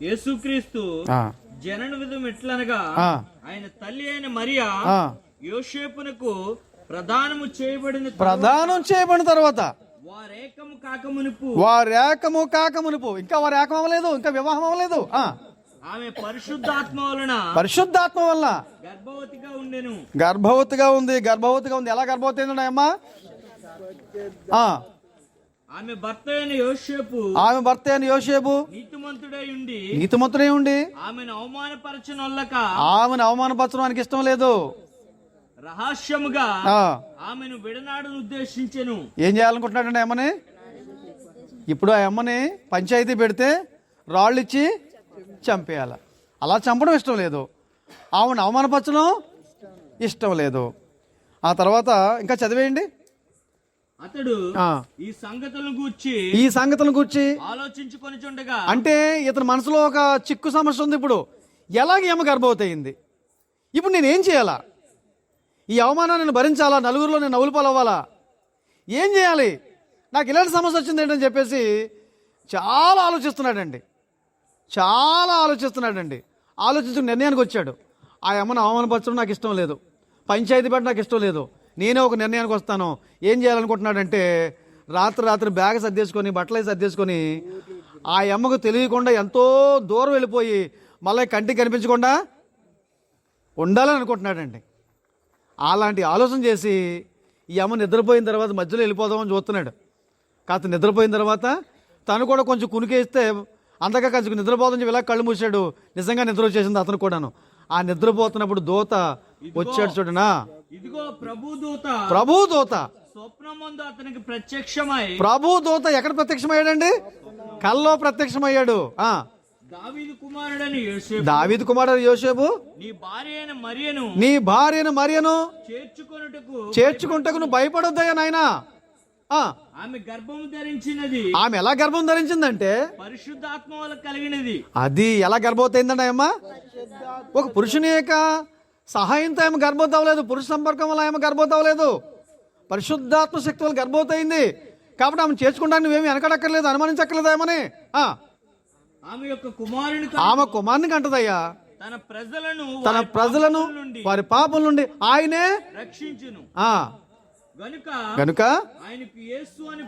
Speaker 2: యేసుక్రీస్తు జనన విధం ఎట్లనగా ఆయన తల్లి అయిన మరియా యోసేపునకు ప్రదానం చేయబడిన తర్వాత వారేకము కాకమునుపు ఇంకా వారు ఏకం అవ్వలేదు, ఇంకా వివాహం అవ్వలేదు. ఆమె పరిశుద్ధాత్మ వలన గర్భవతిగా ఉంది. ఎలా గర్భవతి అయిందండి అమ్మా? ఆమె భర్త అయిన యోసేపు నీతిమంతుడై ఉండి ఆమెను అవమానపరచడానికి ఇష్టం లేదు. రహస్యముగా ఆమెను విడనాడను ఉద్దేశించెను. ఏం చేయాలనుకుంటున్నాడండి అమ్మని? ఇప్పుడు ఆ అమ్మని పంచాయతీ పెడితే రాళ్ళు ఇచ్చి చంపేయాల. అలా చంపడం ఇష్టం లేదు, ఆమెను అవమానపరచడం ఇష్టం లేదు. ఆ తర్వాత ఇంకా చదివేయండి. అతడు ఈ సంగతులను గూర్చి ఆలోచించుకొనిచుండగా, అంటే ఇతని మనసులో ఒక చిక్కు సమస్య ఉంది. ఇప్పుడు ఎలాగ ఏమ గర్భవతి అయింది? ఇప్పుడు నేనేం చేయాలా? ఈ అవమానాన్ని నేను భరించాలా? నలుగురిలో నేను నవ్వులు పాలవ్వాలా? ఏం చేయాలి? నాకు ఇలాంటి సమస్య వచ్చింది ఏంటని చెప్పేసి చాలా ఆలోచిస్తున్నాడండి. ఆలోచించుకుని నిర్ణయానికి వచ్చాడు. ఆ అమ్మను అవమానపరచడం నాకు ఇష్టం లేదు, పంచాయతీ పెట్టడం నాకు ఇష్టం లేదు, నేనే ఒక నిర్ణయానికి వస్తాను. ఏం చేయాలనుకుంటున్నాడంటే రాత్రి బ్యాగ్ సర్దేసుకొని, బట్టలు సర్దేసుకొని ఆ అమ్మకు తెలియకుండా ఎంతో దూరం వెళ్ళిపోయి మళ్ళీ కంటికి కనిపించకుండా ఉండాలని అనుకుంటున్నాడండి. అలాంటి ఆలోచన చేసి ఈ అమ్మ నిద్రపోయిన తర్వాత మధ్యలో వెళ్ళిపోదామని చూస్తున్నాడు. కాస్త నిద్రపోయిన తర్వాత తను కూడా కొంచెం కునికేస్తే అంతగా కొంచెం నిద్రపోదని చెప్పి ఇలా కళ్ళు మూసాడు. నిజంగా నిద్ర వచ్చేసింది అతను కూడాను. ఆ నిద్రపోతున్నప్పుడు దూత వచ్చాడు చూడనా. ఇదిగో ప్రభు దూత స్వప్నమందు అతనికి ప్రత్యక్షమై. ప్రభు దూత ఎక్కడ ప్రత్యక్షమయ్యాడండి? కల్లో ప్రత్యక్షమయ్యాడు. దావీదు కుమారుడైన యోసేపు నీ భార్య అయిన మరియను చేర్చుకొనుటకు నువ్వు భయపడొద్దయ్యా నాయనా. ఆమె ఎలా గర్భం ధరించిందంటే పరిశుద్ధాత్మ వల్ల కలిగినది. అది ఎలా గర్భవతి అయిందండి అమ్మా? ఒక పురుషుని యొక్క సహాయంతో ఆమె గర్భవతి అవ్వలేదు, పురుష సంపర్కం వల్ల ఆమె గర్భవతి అవ్వలేదు, పరిశుద్ధాత్మ శక్తి వల్ల గర్భవతి అయింది. కాబట్టి ఆమె చేర్చుకోవడానికి నువ్వేమి వెనకడక్కర్లేదు, అనుమానించక్కర్లేదు ఆమెని. ఆమె కుమారుని కంటదయ్యా. తన ప్రజలను వారి పాపం నుండి ఆయనే రక్షించును. గనుక ఆయనకు యేసు అని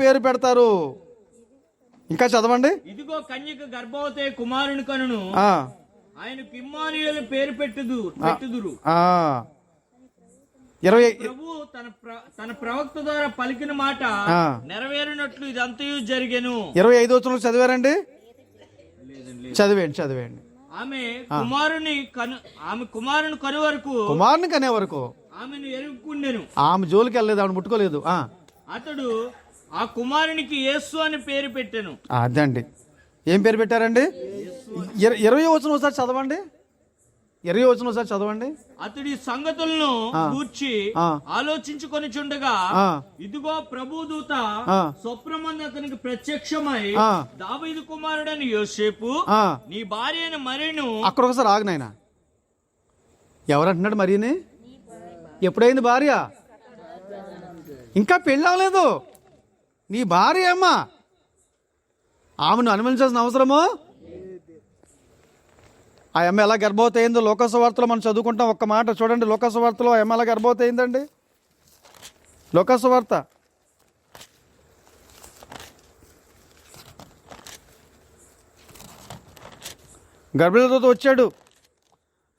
Speaker 2: పేరు పెడతారు. ఇంకా చదవండి. ఇదిగో కన్యక గర్భవతి కుమారుని కనును, ఆయనకు ఇమ్మానుయేలు పేరు పెట్టుదురు. 20 తన ప్రవక్త ద్వారా పలికిన మాట నెరవేరినట్లు ఇదంతయు జరిగెను. 25వ వచనం చదివారండి? చదివేయండి. ఆమె కుమారుని కనే వరకు ఆమెను ఎరుగుకుండెను. ఆమె జోలికి వెళ్ళలేదు, ఆమెను ముట్టుకోలేదు. అతడు ఆ కుమారునికి యేసు అని పేరు పెట్టెను. అదండి. ఏం పేరు పెట్టారండి? 20వ వచనం ఒకసారి చదవండి. 20వ వచనం ఒకసారి చదవండి. అతడి సంగతులను గూర్చి ఆలోచించుకొని చుండగా ఇదిగో ప్రభుదూత స్వప్నమందు అతనికి ప్రత్యక్షమై దావీదు కుమారుడైన యోసేపు నీ భార్య అయిన మరియను. అక్కడ ఒకసారి ఆగనైనా, ఎవరంటున్నాడు మరియని? ఎప్పుడైంది భార్య? ఇంకా పెళ్ళి అవ్వలేదు. నీ భార్య అమ్మా, ఆమెను అనుమతించాల్సిన అవసరమో? ఆ అమ్మ ఎలా గర్భవతి అయిందో లోకసువార్తలో మనం చదువుకుంటాం. ఒక్క మాట చూడండి, లోకసువార్తలో ఆ అమ్మ ఎలా గర్భవతి అయిందండి. లోకసువార్త గర్భిణీతో వచ్చాడు,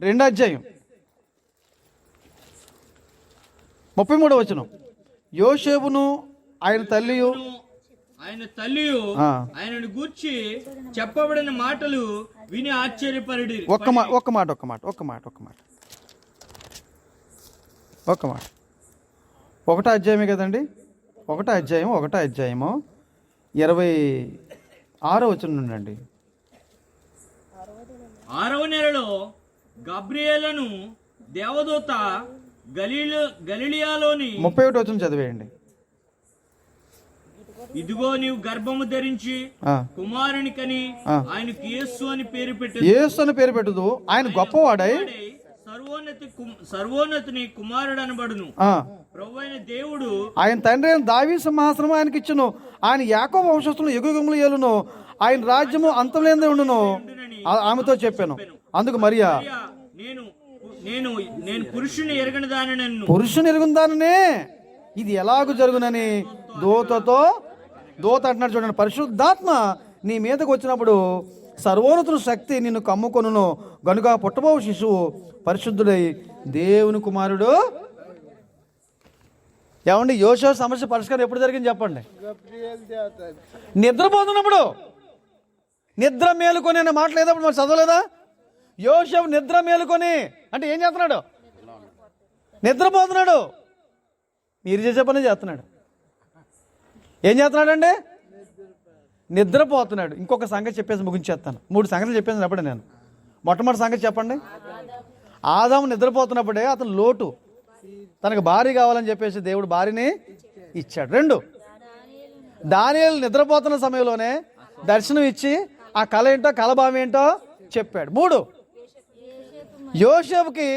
Speaker 2: 2వ అధ్యాయం 33వ వచనం. యోసేపును ఆయన
Speaker 4: ఆయన తల్లియు ఆయనను గూర్చి చెప్పబడిన మాటలు విని ఆశ్చర్యపడి
Speaker 2: ఒక్క మాట ఒకటో అధ్యాయమే కదండి, ఒకటో అధ్యాయము 26వ వచనం నుండి.
Speaker 4: 6వ నెలలో గబ్రియేలును దేవదూత గలిలియాలోని
Speaker 2: 31వ వచనం చదివేయండి.
Speaker 4: ఇదిగో నీవు గర్భము ధరించి కుమారుని కని ఆయనకు యేసు అని పేరు
Speaker 2: పెట్టుదు, ఆయన గొప్పవాడై
Speaker 4: సర్వోన్నతిని కుమారుడు అనబడును. ప్రభువైన దేవుడు
Speaker 2: ఆయన తండ్రి అయిన దావీదు సింహాసనం ఆయనకి ఇచ్చును, ఆయన యాకోబు వంశస్థులను యుగయుగములు ఏలును, ఆయన రాజ్యము అంతలేనిదే ఉండును ఆమెతో చెప్పాను. అందుకు మరియా
Speaker 4: నేను పురుషుని ఎరగని
Speaker 2: దానినే ఇది ఎలాగూ జరుగునని దూత అంటున్నాడు చూడండి. పరిశుద్ధాత్మ నీ మీదకు వచ్చినప్పుడు సర్వోన్నతుని శక్తి నిన్ను కమ్ముకొనును, గనుక పుట్టబోవు శిశువు పరిశుద్ధుడై దేవుని కుమారుడు. ఏమండి, యోసేపు సమస్య పరిష్కారం ఎప్పుడు జరిగింది చెప్పండి? నిద్రపోతున్నప్పుడు. నిద్ర మేలుకొని అనే మాట లేదప్పుడు మనం చదవలేదా? యోసేపు నిద్ర మేలుకొని అంటే ఏం చేస్తున్నాడు? నిద్రపోతున్నాడు. మీరు చేసే పని చేస్తున్నాడు. ఏం చేస్తున్నాడండి? నిద్రపోతున్నాడు. ఇంకొక సంగతి చెప్పేసి ముగించేస్తాను. 3 సంగతులు చెప్పేసి అప్పుడే నేను. మొట్టమొదటి సంగతి చెప్పండి. ఆదాము నిద్రపోతున్నప్పుడే అతను లోటు, తనకు భార్య కావాలని చెప్పేసి దేవుడు భార్యని ఇచ్చాడు. 2, దానియేలు నిద్రపోతున్న సమయంలోనే దర్శనం ఇచ్చి ఆ కళ ఏంటో కలభావం ఏంటో చెప్పాడు. 3, యోసేపుకి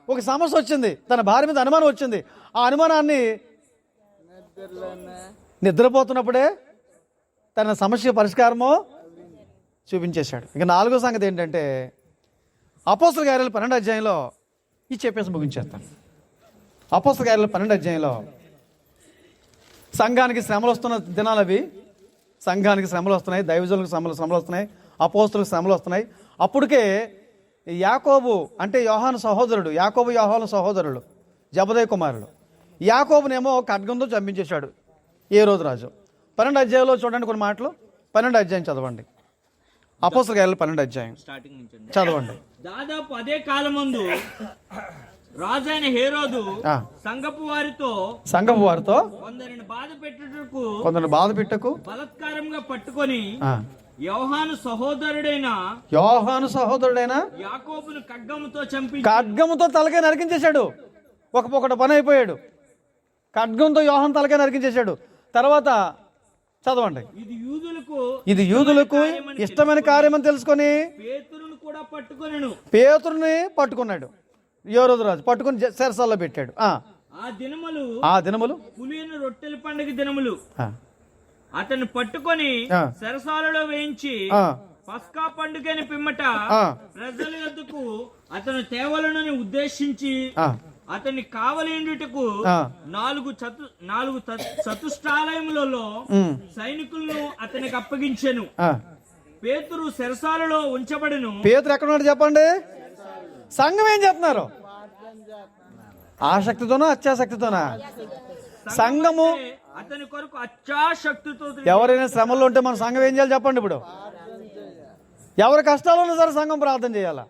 Speaker 2: ఒక సమస్య వచ్చింది, తన భార్య మీద అనుమానం వచ్చింది. ఆ అనుమానాన్ని నిద్రపోతున్నప్పుడే తన సమస్య పరిష్కారము చూపించేశాడు. ఇక 4వ సంగతి ఏంటంటే అపోస్తల కార్యాలు 12వ అధ్యాయంలో ఇది చెప్పేసి ముగించేస్తాను. అపోస్తల కార్యాలు 12వ అధ్యాయంలో సంఘానికి శ్రమలు వస్తున్న దినాలు అవి. సంఘానికి శ్రమలు వస్తున్నాయి, దైవజనులకు శ్రమలు వస్తున్నాయి, అపోస్తలకు శ్రమలు వస్తున్నాయి. అప్పటికే యాకోబు అంటే యోహాను సహోదరుడు జబదయి కుమారుడు యాకోబునేమో ఖడ్గంతో చంపించేశాడు ఏ రోజు రాజు. 12వ అధ్యాయంలో చూడండి కొన్ని మాటలు. 12వ అధ్యాయం చదవండి. అపోస్తల కార్యాలు 12వ అధ్యాయం
Speaker 4: స్టార్టింగ్ నుంచి
Speaker 2: చదవండి.
Speaker 4: దాదాపు అదే కాలమందు రాజైన హేరోదు సంఘపు వారితో కొందరిని బాధ పెట్టుటకు బలత్కారంగా పట్టుకొని యోహాను సహోదరుడైన యాకోబును ఖడ్గముతో తలకాయ నరికించేశాడు. ఒకటి పని అయిపోయాడు. ఖడ్గంతో యోహాను తలకాయ నరికించేశాడు. తర్వాత చదవండి. ఇది యూదులకు ఇష్టమైన కార్యమని తెలుసుకొని పేతురుని పట్టుకున్నాడు యోరోదు రాజు. పట్టుకుని చెరసాల్లో పెట్టాడు. ఆ దినములు పులియని రొట్టెల పండుగ దినములు. అతన్ని పట్టుకొని చెరసాలలో వేయించి పస్కా పండుగని పిమ్మట ప్రజల యొద్దకు అతను తేవలను ఉద్దేశించి అతన్ని కావలిండుటకు 4 చతుష్టాలయములలో సైనికులను అతనికి అప్పగించెను. పేతురు చెరసాలలో ఉంచబడెను.
Speaker 2: పేతురు ఎక్కడున్నాడు చెప్పండి? సంఘం ఏం చెప్తున్నారు? ఆసక్తితోనా అత్యాసక్తితోనా? సంఘము
Speaker 4: అతని కొరకు అత్యాశక్తితో.
Speaker 2: ఎవరైనా శ్రమల్లో ఉంటే మన సంఘం ఏం చేయాలి చెప్పండి? ఇప్పుడు ఎవరి కష్టాలు ఉన్నా సరే సంఘం ప్రార్థన చేయాలా?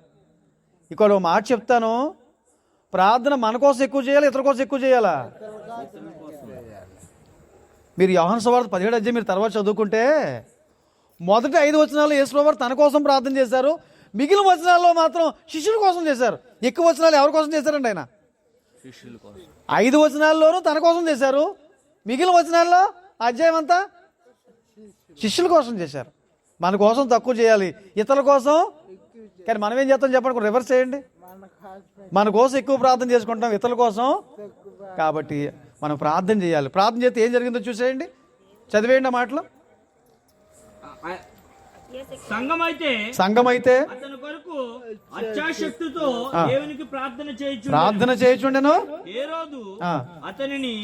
Speaker 2: ఇక్కడ ఒక మాట చెప్తాను, ప్రార్థన మన కోసం ఎక్కువ చేయాలి, ఇతరుల కోసం ఎక్కువ చేయాలా? మీరు యోహాను సువార్త 17వ అధ్యాయం మీరు తర్వాత చదువుకుంటే మొదటి 5 వచనాలు యేసుప్రభువారు తన కోసం ప్రార్థన చేశారు. మిగిలిన వచనాల్లో మాత్రం శిష్యుల కోసం చేశారు. ఎక్కువ వచనాలు ఎవరి కోసం చేశారండి? ఆయన 5 వచనాల్లోనూ తన కోసం చేశారు. మిగిలిన వచనాల్లో అధ్యాయం అంతా శిష్యుల కోసం చేశారు. మన కోసం తక్కువ చేయాలి, ఇతరుల కోసం. కానీ మనం ఏం చేస్తాం చెప్పండి? రివర్స్ చేయండి. మన కోసం ఎక్కువ ప్రార్థన చేసుకుంటాం, ఇతరుల కోసం. కాబట్టి మనం ప్రార్థన చేయాలి. ప్రార్థన చేస్తే ఏం జరిగిందో చూసేయండి, చదివేయండి ఆ మాటలు. సంఘమైతే
Speaker 4: అతని కొరకు అత్యాశక్తితో దేవునికి
Speaker 2: ప్రార్థన చేయుచుండెను.
Speaker 4: హేరోదు అతనిని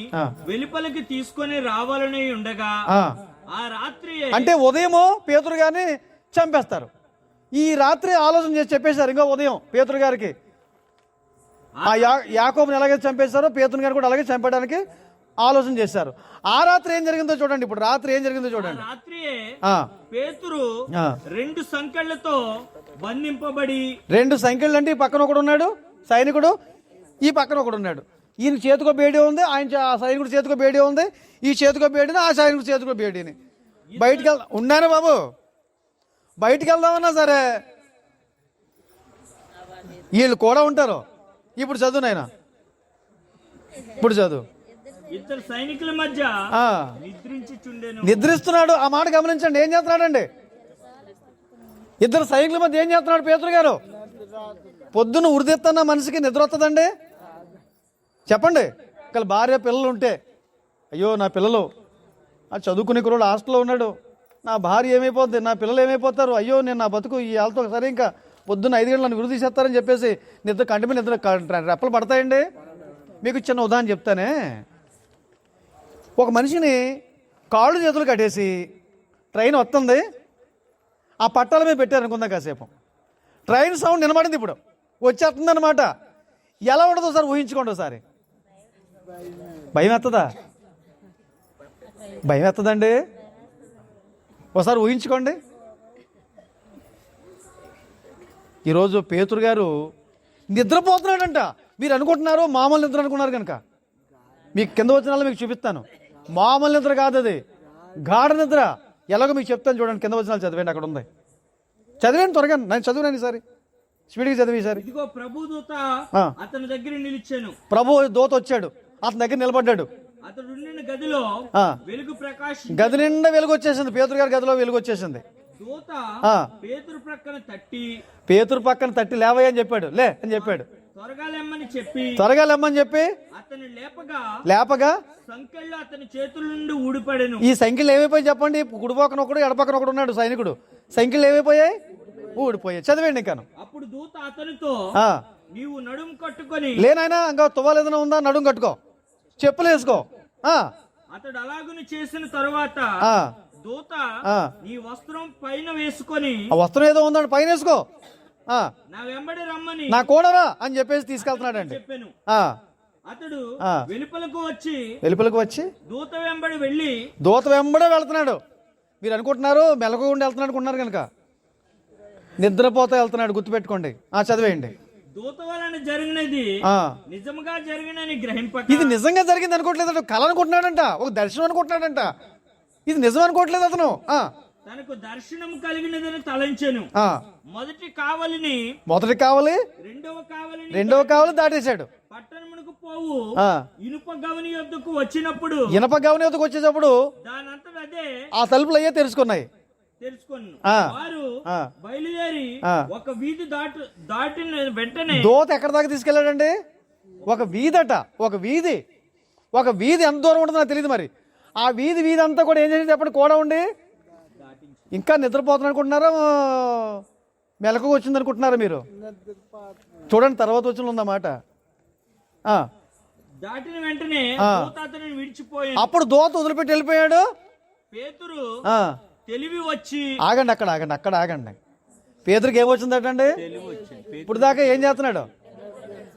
Speaker 4: వెలుపలికి తీసుకొని రావాలని ఉండగా ఆ రాత్రి
Speaker 2: అంటే ఉదయము పేతురు గారిని చంపేస్తారు. ఈ రాత్రి ఆలోచన చేసి చెప్పేశారు. ఇంకా ఉదయం పేతురు గారికి ఆ యాకోబుని ఎలాగైతే చంపేశారో పేతురు గారిని కూడా అలాగే చంపడానికి ఆలోచన చేశారు. ఆ రాత్రి ఏం జరిగిందో చూడండి. ఇప్పుడు రాత్రి ఏం జరిగిందో చూడండి.
Speaker 4: రాత్రియే
Speaker 2: ఆ,
Speaker 4: పేతురు
Speaker 2: ఆ.
Speaker 4: 2 సంకెళ్లతో బంధింపబడి,
Speaker 2: 2 సంఖ్యలు అంటే ఈ పక్కన ఒకడు ఉన్నాడు సైనికుడు, ఈ పక్కన ఒకడు ఉన్నాడు. ఈయన చేతికో బేడి ఉంది, ఆ సైనికుడు చేతికో బేడి ఉంది, ఈ చేతికో బేడిని, ఆ సైనికుడు చేతికో బేడిని. బయటికి ఉన్నాను బాబు, బయటికి వెళ్దామన్నా సరే వీళ్ళు కూడా ఉంటారు. ఇప్పుడు చదువు నాయన, ఇప్పుడు చదువు.
Speaker 4: 2 సైనికుల మధ్య
Speaker 2: ఆ,
Speaker 4: నిద్రించుచుండెను.
Speaker 2: నిద్రిస్తున్నాడు. ఆ మాట గమనించండి. ఏం చేస్తున్నాడండి? 2 సైనికుల మధ్య ఏం చేస్తున్నాడు పేతురు గారు? పొద్దున ఉరిదెత్తన్న మనిషికి నిద్ర వస్తుందండి? చెప్పండి. ఒకళ్ళ భార్య పిల్లలు ఉంటే, అయ్యో నా పిల్లలు, ఆ చదువుకునే కుర్రోడు హాస్టల్లో ఉన్నాడు, నా భార్య ఏమైపోద్ది, నా పిల్లలు ఏమైపోతారు, అయ్యో నేను నా బతుకు ఈ వాళ్ళతో సరే ఇంకా పొద్దున్న 5 గంటలు నన్ను విరుదు తీసేస్తారని చెప్పేసి నిద్ర కంటి మీద నిద్ర రెప్పలు పడతాయండి. మీకు చిన్న ఉదాహరణ చెప్తానే. ఒక మనిషిని కాళ్ళు చేతులు కట్టేసి ట్రైన్ వస్తుంది, ఆ పట్టాల మీద పెట్టారనుకుందాం కాసేపు. ట్రైన్ సౌండ్ వినబడింది, ఇప్పుడు వచ్చేస్తుంది అనమాట. ఎలా ఉండదో సార్ ఊహించుకోండి ఒకసారి. భయం ఎత్తదా? భయం ఎత్తదండి? ఒకసారి ఊహించుకోండి. ఈరోజు పేతురు గారు నిద్రపోతున్నాడంట. మీరు అనుకుంటున్నారు మామూలు నిద్ర అనుకున్నారు కనుక. మీకు కింద వచ్చిన మీకు చూపిస్తాను. మామూలు నిద్ర కాదు అది, గాఢ నిద్ర. ఎలాగో మీకు చెప్తాను చూడండి. కింద వచ్చిన చదివేయండి, అక్కడ ఉంది. చదివేయండి త్వరగా. నేను చదివాను ఈసారి, స్పీడ్గా చదివి ఈసారి.
Speaker 4: ఇదిగో ప్రభు దూత అతని దగ్గర నిలిచాను.
Speaker 2: ప్రభు దూత వచ్చాడు, అతని దగ్గర నిలబడ్డాడు.
Speaker 4: అతడు ఉండిన గదిలో వెలుగు ప్రకాశం,
Speaker 2: గది నిండా వెలుగు వచ్చేసింది. పేతురు గారి గదిలో వెలుగు వచ్చేసింది.
Speaker 4: దూత పేతురు ప్రక్కన తట్టి,
Speaker 2: పేతురు పక్కన తట్టి లేవయ్య అని చెప్పాడు. లే అని చెప్పాడు.
Speaker 4: త్వరగా లెమ్మని చెప్పి,
Speaker 2: త్వరగా లెమ్మని చెప్పి
Speaker 4: అతని
Speaker 2: లేపగా
Speaker 4: సంకెళ్ళు అతని చేతుల నుండి ఊడిపడెను.
Speaker 2: ఈ సంఖ్యలు ఏమైపోయి చెప్పండి. కుడి పక్కన ఒకడు, ఎడపక్కన ఒకడు ఉన్నాడు సైనికుడు. సంఖ్యలు ఏమైపోయాయి? ఊడిపోయాయి. చదివేండి ఇంకాను.
Speaker 4: అప్పుడు దూత అతనితో, నీవు నడుము కట్టుకొని,
Speaker 2: లేనాయనా ఇంకా తువ్వాలేదైనా ఉందా, నడుం కట్టుకో, చెప్పులు వేసుకో.
Speaker 4: అతడు అలాగుని చేసిన తరువాత దూత, నీ వస్త్రం పైన వేసుకొని,
Speaker 2: ఆ వస్త్రం ఏదో ఉందండి పైన వేసుకో,
Speaker 4: నా వెంబడి రమ్మని,
Speaker 2: నా కూడరా అని చెప్పేసి తీసుకెళ్తున్నాడండి.
Speaker 4: చెప్పాను. అతడు
Speaker 2: వెలుపలకు వచ్చి
Speaker 4: దూత వెంబడి వెళ్ళి,
Speaker 2: దూత వెంబడే వెళ్తున్నాడు. మీరు అనుకుంటున్నారు మెలకుగా ఉండి వెళ్తున్నాడు అనుకుంటున్నారు కనుక, నిద్రపోతా వెళ్తున్నాడు. గుర్తుపెట్టుకోండి. చదివేయండి.
Speaker 4: దూత వలన జరిగినది నిజంగా జరిగినని గ్రహింపక,
Speaker 2: ఇది నిజంగా జరిగింది అనుకోవట్లేదు, కళ అనుకుంటున్నాడంట, ఒక దర్శనం అనుకుంటున్నాడంట. ఇది నిజం అనుకోవట్లేదు అతను.
Speaker 4: తనకు దర్శనం కలిగినదని తలంచెను. మొదటి కావలి
Speaker 2: రెండవ కావలి దాటేశాడు.
Speaker 4: పట్టణమునకు పోవు ఇనుప గవని యొద్దకు వచ్చినప్పుడు,
Speaker 2: వచ్చేటప్పుడు
Speaker 4: దానంతట అదే
Speaker 2: ఆ తలుపులు అయ్యే తెరుచుకున్నాయి.
Speaker 4: వారు బయలుదేరి ఒక వీధి దాటిన వెంటనే,
Speaker 2: దూత ఎక్కడ దాకా తీసుకెళ్లాడండి? ఒక వీధట. ఒక వీధి ఎంత దూరం ఉంటుందో నాకు తెలియదు. మరి ఆ వీధి అంతా కూడా ఏం చేసి చెప్పండి, కూడా ఉండి ఇంకా నిద్రపోతున్నా అనుకుంటున్నారా, మెలకు వచ్చింది అనుకుంటున్నారా మీరు? చూడండి, తర్వాత వచ్చిన ఉందన్నమాట.
Speaker 4: దాటిన వెంటనే అతనిని విడిచిపోయాడు.
Speaker 2: అప్పుడు దూత వదిలిపెట్టి వెళ్ళిపోయాడు.
Speaker 4: పేతురు తెలివి వచ్చి,
Speaker 2: ఆగండి. పేతురుకి ఏమొచ్చిందటండి? ఇప్పుడు దాకా ఏం చేస్తున్నాడు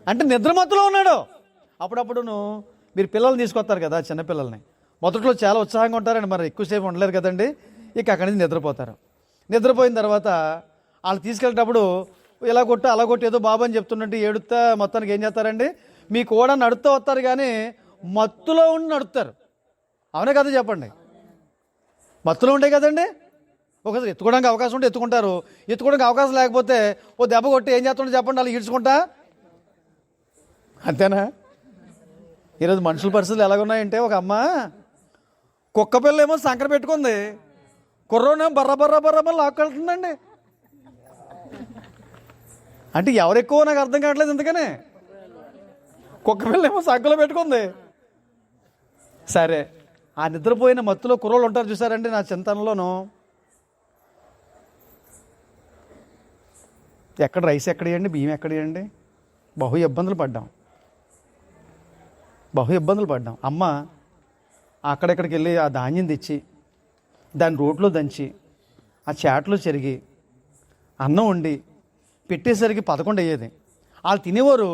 Speaker 2: అంటే నిద్రమత్తులో ఉన్నాడు. అప్పుడప్పుడు మీరు పిల్లల్ని తీసుకొస్తారు కదా, చిన్నపిల్లల్ని. మొదట్లో చాలా ఉత్సాహంగా ఉంటారండి, మరి ఎక్కువసేపు ఉండలేరు కదండి. ఇక అక్కడి నుంచి నిద్రపోతారు. నిద్రపోయిన తర్వాత వాళ్ళు తీసుకెళ్ళేటప్పుడు ఇలా కొట్టు అలా కొట్టు ఏదో బాబు అని చెప్తున్నట్టు ఏడుతా మొత్తానికి ఏం చేస్తారండి, మీ కూడా నడుస్తూ వస్తారు కానీ మత్తులో ఉండి నడుస్తారు. అవునే కదా చెప్పండి? మత్తులో ఉండే కదండి. ఒకసారి ఎత్తుకోవడానికి అవకాశం ఉంటే ఎత్తుకుంటారు, ఎత్తుకోవడానికి అవకాశం లేకపోతే ఓ దెబ్బ కొట్టి ఏం చేస్తుంటే చెప్పండి, వాళ్ళు ఈడ్చుకుంటా. అంతేనా? ఈరోజు మనుషుల పరిస్థితులు ఎలాగున్నాయంటే, ఒక అమ్మ కుక్క పిల్ల ఏమో సంకర పెట్టుకుంది, కుర్రోనేమో బర్ర లాక్కెళ్తుందండి. అంటే ఎవరు ఎక్కువ నాకు అర్థం కావట్లేదు. ఎందుకనే కుక్క పిల్ల ఏమో సంకలో పెట్టుకుంది. సరే, ఆ నిద్రపోయిన మత్తులో కుర్రోళ్ళు ఉంటారు చూసారండి. నా చింతనలోనూ ఎక్కడ రైస్ ఎక్కడియండి, బియ్యం ఎక్కడియండి, బహు ఇబ్బందులు పడ్డాం. అమ్మ అక్కడెక్కడికి వెళ్ళి ఆ ధాన్యం తెచ్చి దాన్ని రోట్లో దంచి ఆ చాట్లో చెరిగి అన్నం వండి పెట్టేసరికి 11 అయ్యేది. వాళ్ళు తినేవారు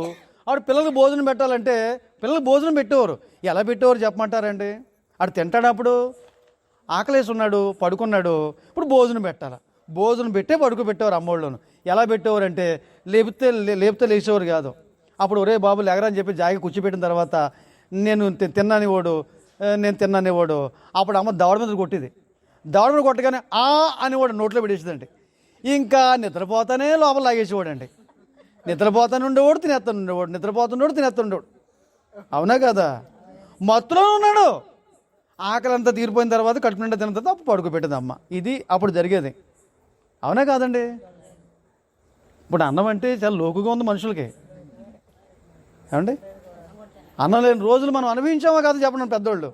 Speaker 2: ఆవిడ పిల్లలకు భోజనం పెట్టాలంటే పిల్లలకు భోజనం పెట్టేవారు. ఎలా పెట్టేవారు చెప్పమంటారండి? ఆడు తింటాడు, అప్పుడు ఆకలేసి ఉన్నాడు, పడుకున్నాడు, ఇప్పుడు భోజనం పెట్టాలి. భోజనం పెట్టే పడుకోబెట్టేవారు అమ్మోళ్ళను. ఎలా పెట్టేవారు అంటే లేపితే లేచేవారు కాదు. అప్పుడు ఒరే బాబు లేగరా అని చెప్పి జాగి కూర్చోబెట్టిన తర్వాత నేను తిన్నానివాడు. అప్పుడు అమ్మ దవడ మీద కొట్టేది. దవడ మీద కొట్టగానే అనేవాడు నోట్లో పెట్టేసేదండి. ఇంకా నిద్రపోతానే లోపల లాగేసేవాడు అండి. నిద్రపోతానే ఉండేవాడు, తినేస్తుండేవాడు. అవునా కదా? మత్తులో ఉన్నాడు. ఆకలి అంతా తీరిపోయిన తర్వాత కడుపు నిండా తిన్న తర్వాత అప్పుడు పడుకోబెట్టేది అమ్మ. ఇది అప్పుడు జరిగేది. అవునా కాదండి? ఇప్పుడు అన్నం అంటే చాలా లోకుగా ఉంది మనుషులకి. ఏమండి? అన్నం లేని రోజులు మనం అనుభవించామా కాదు చెప్పండి పెద్దోళ్ళు.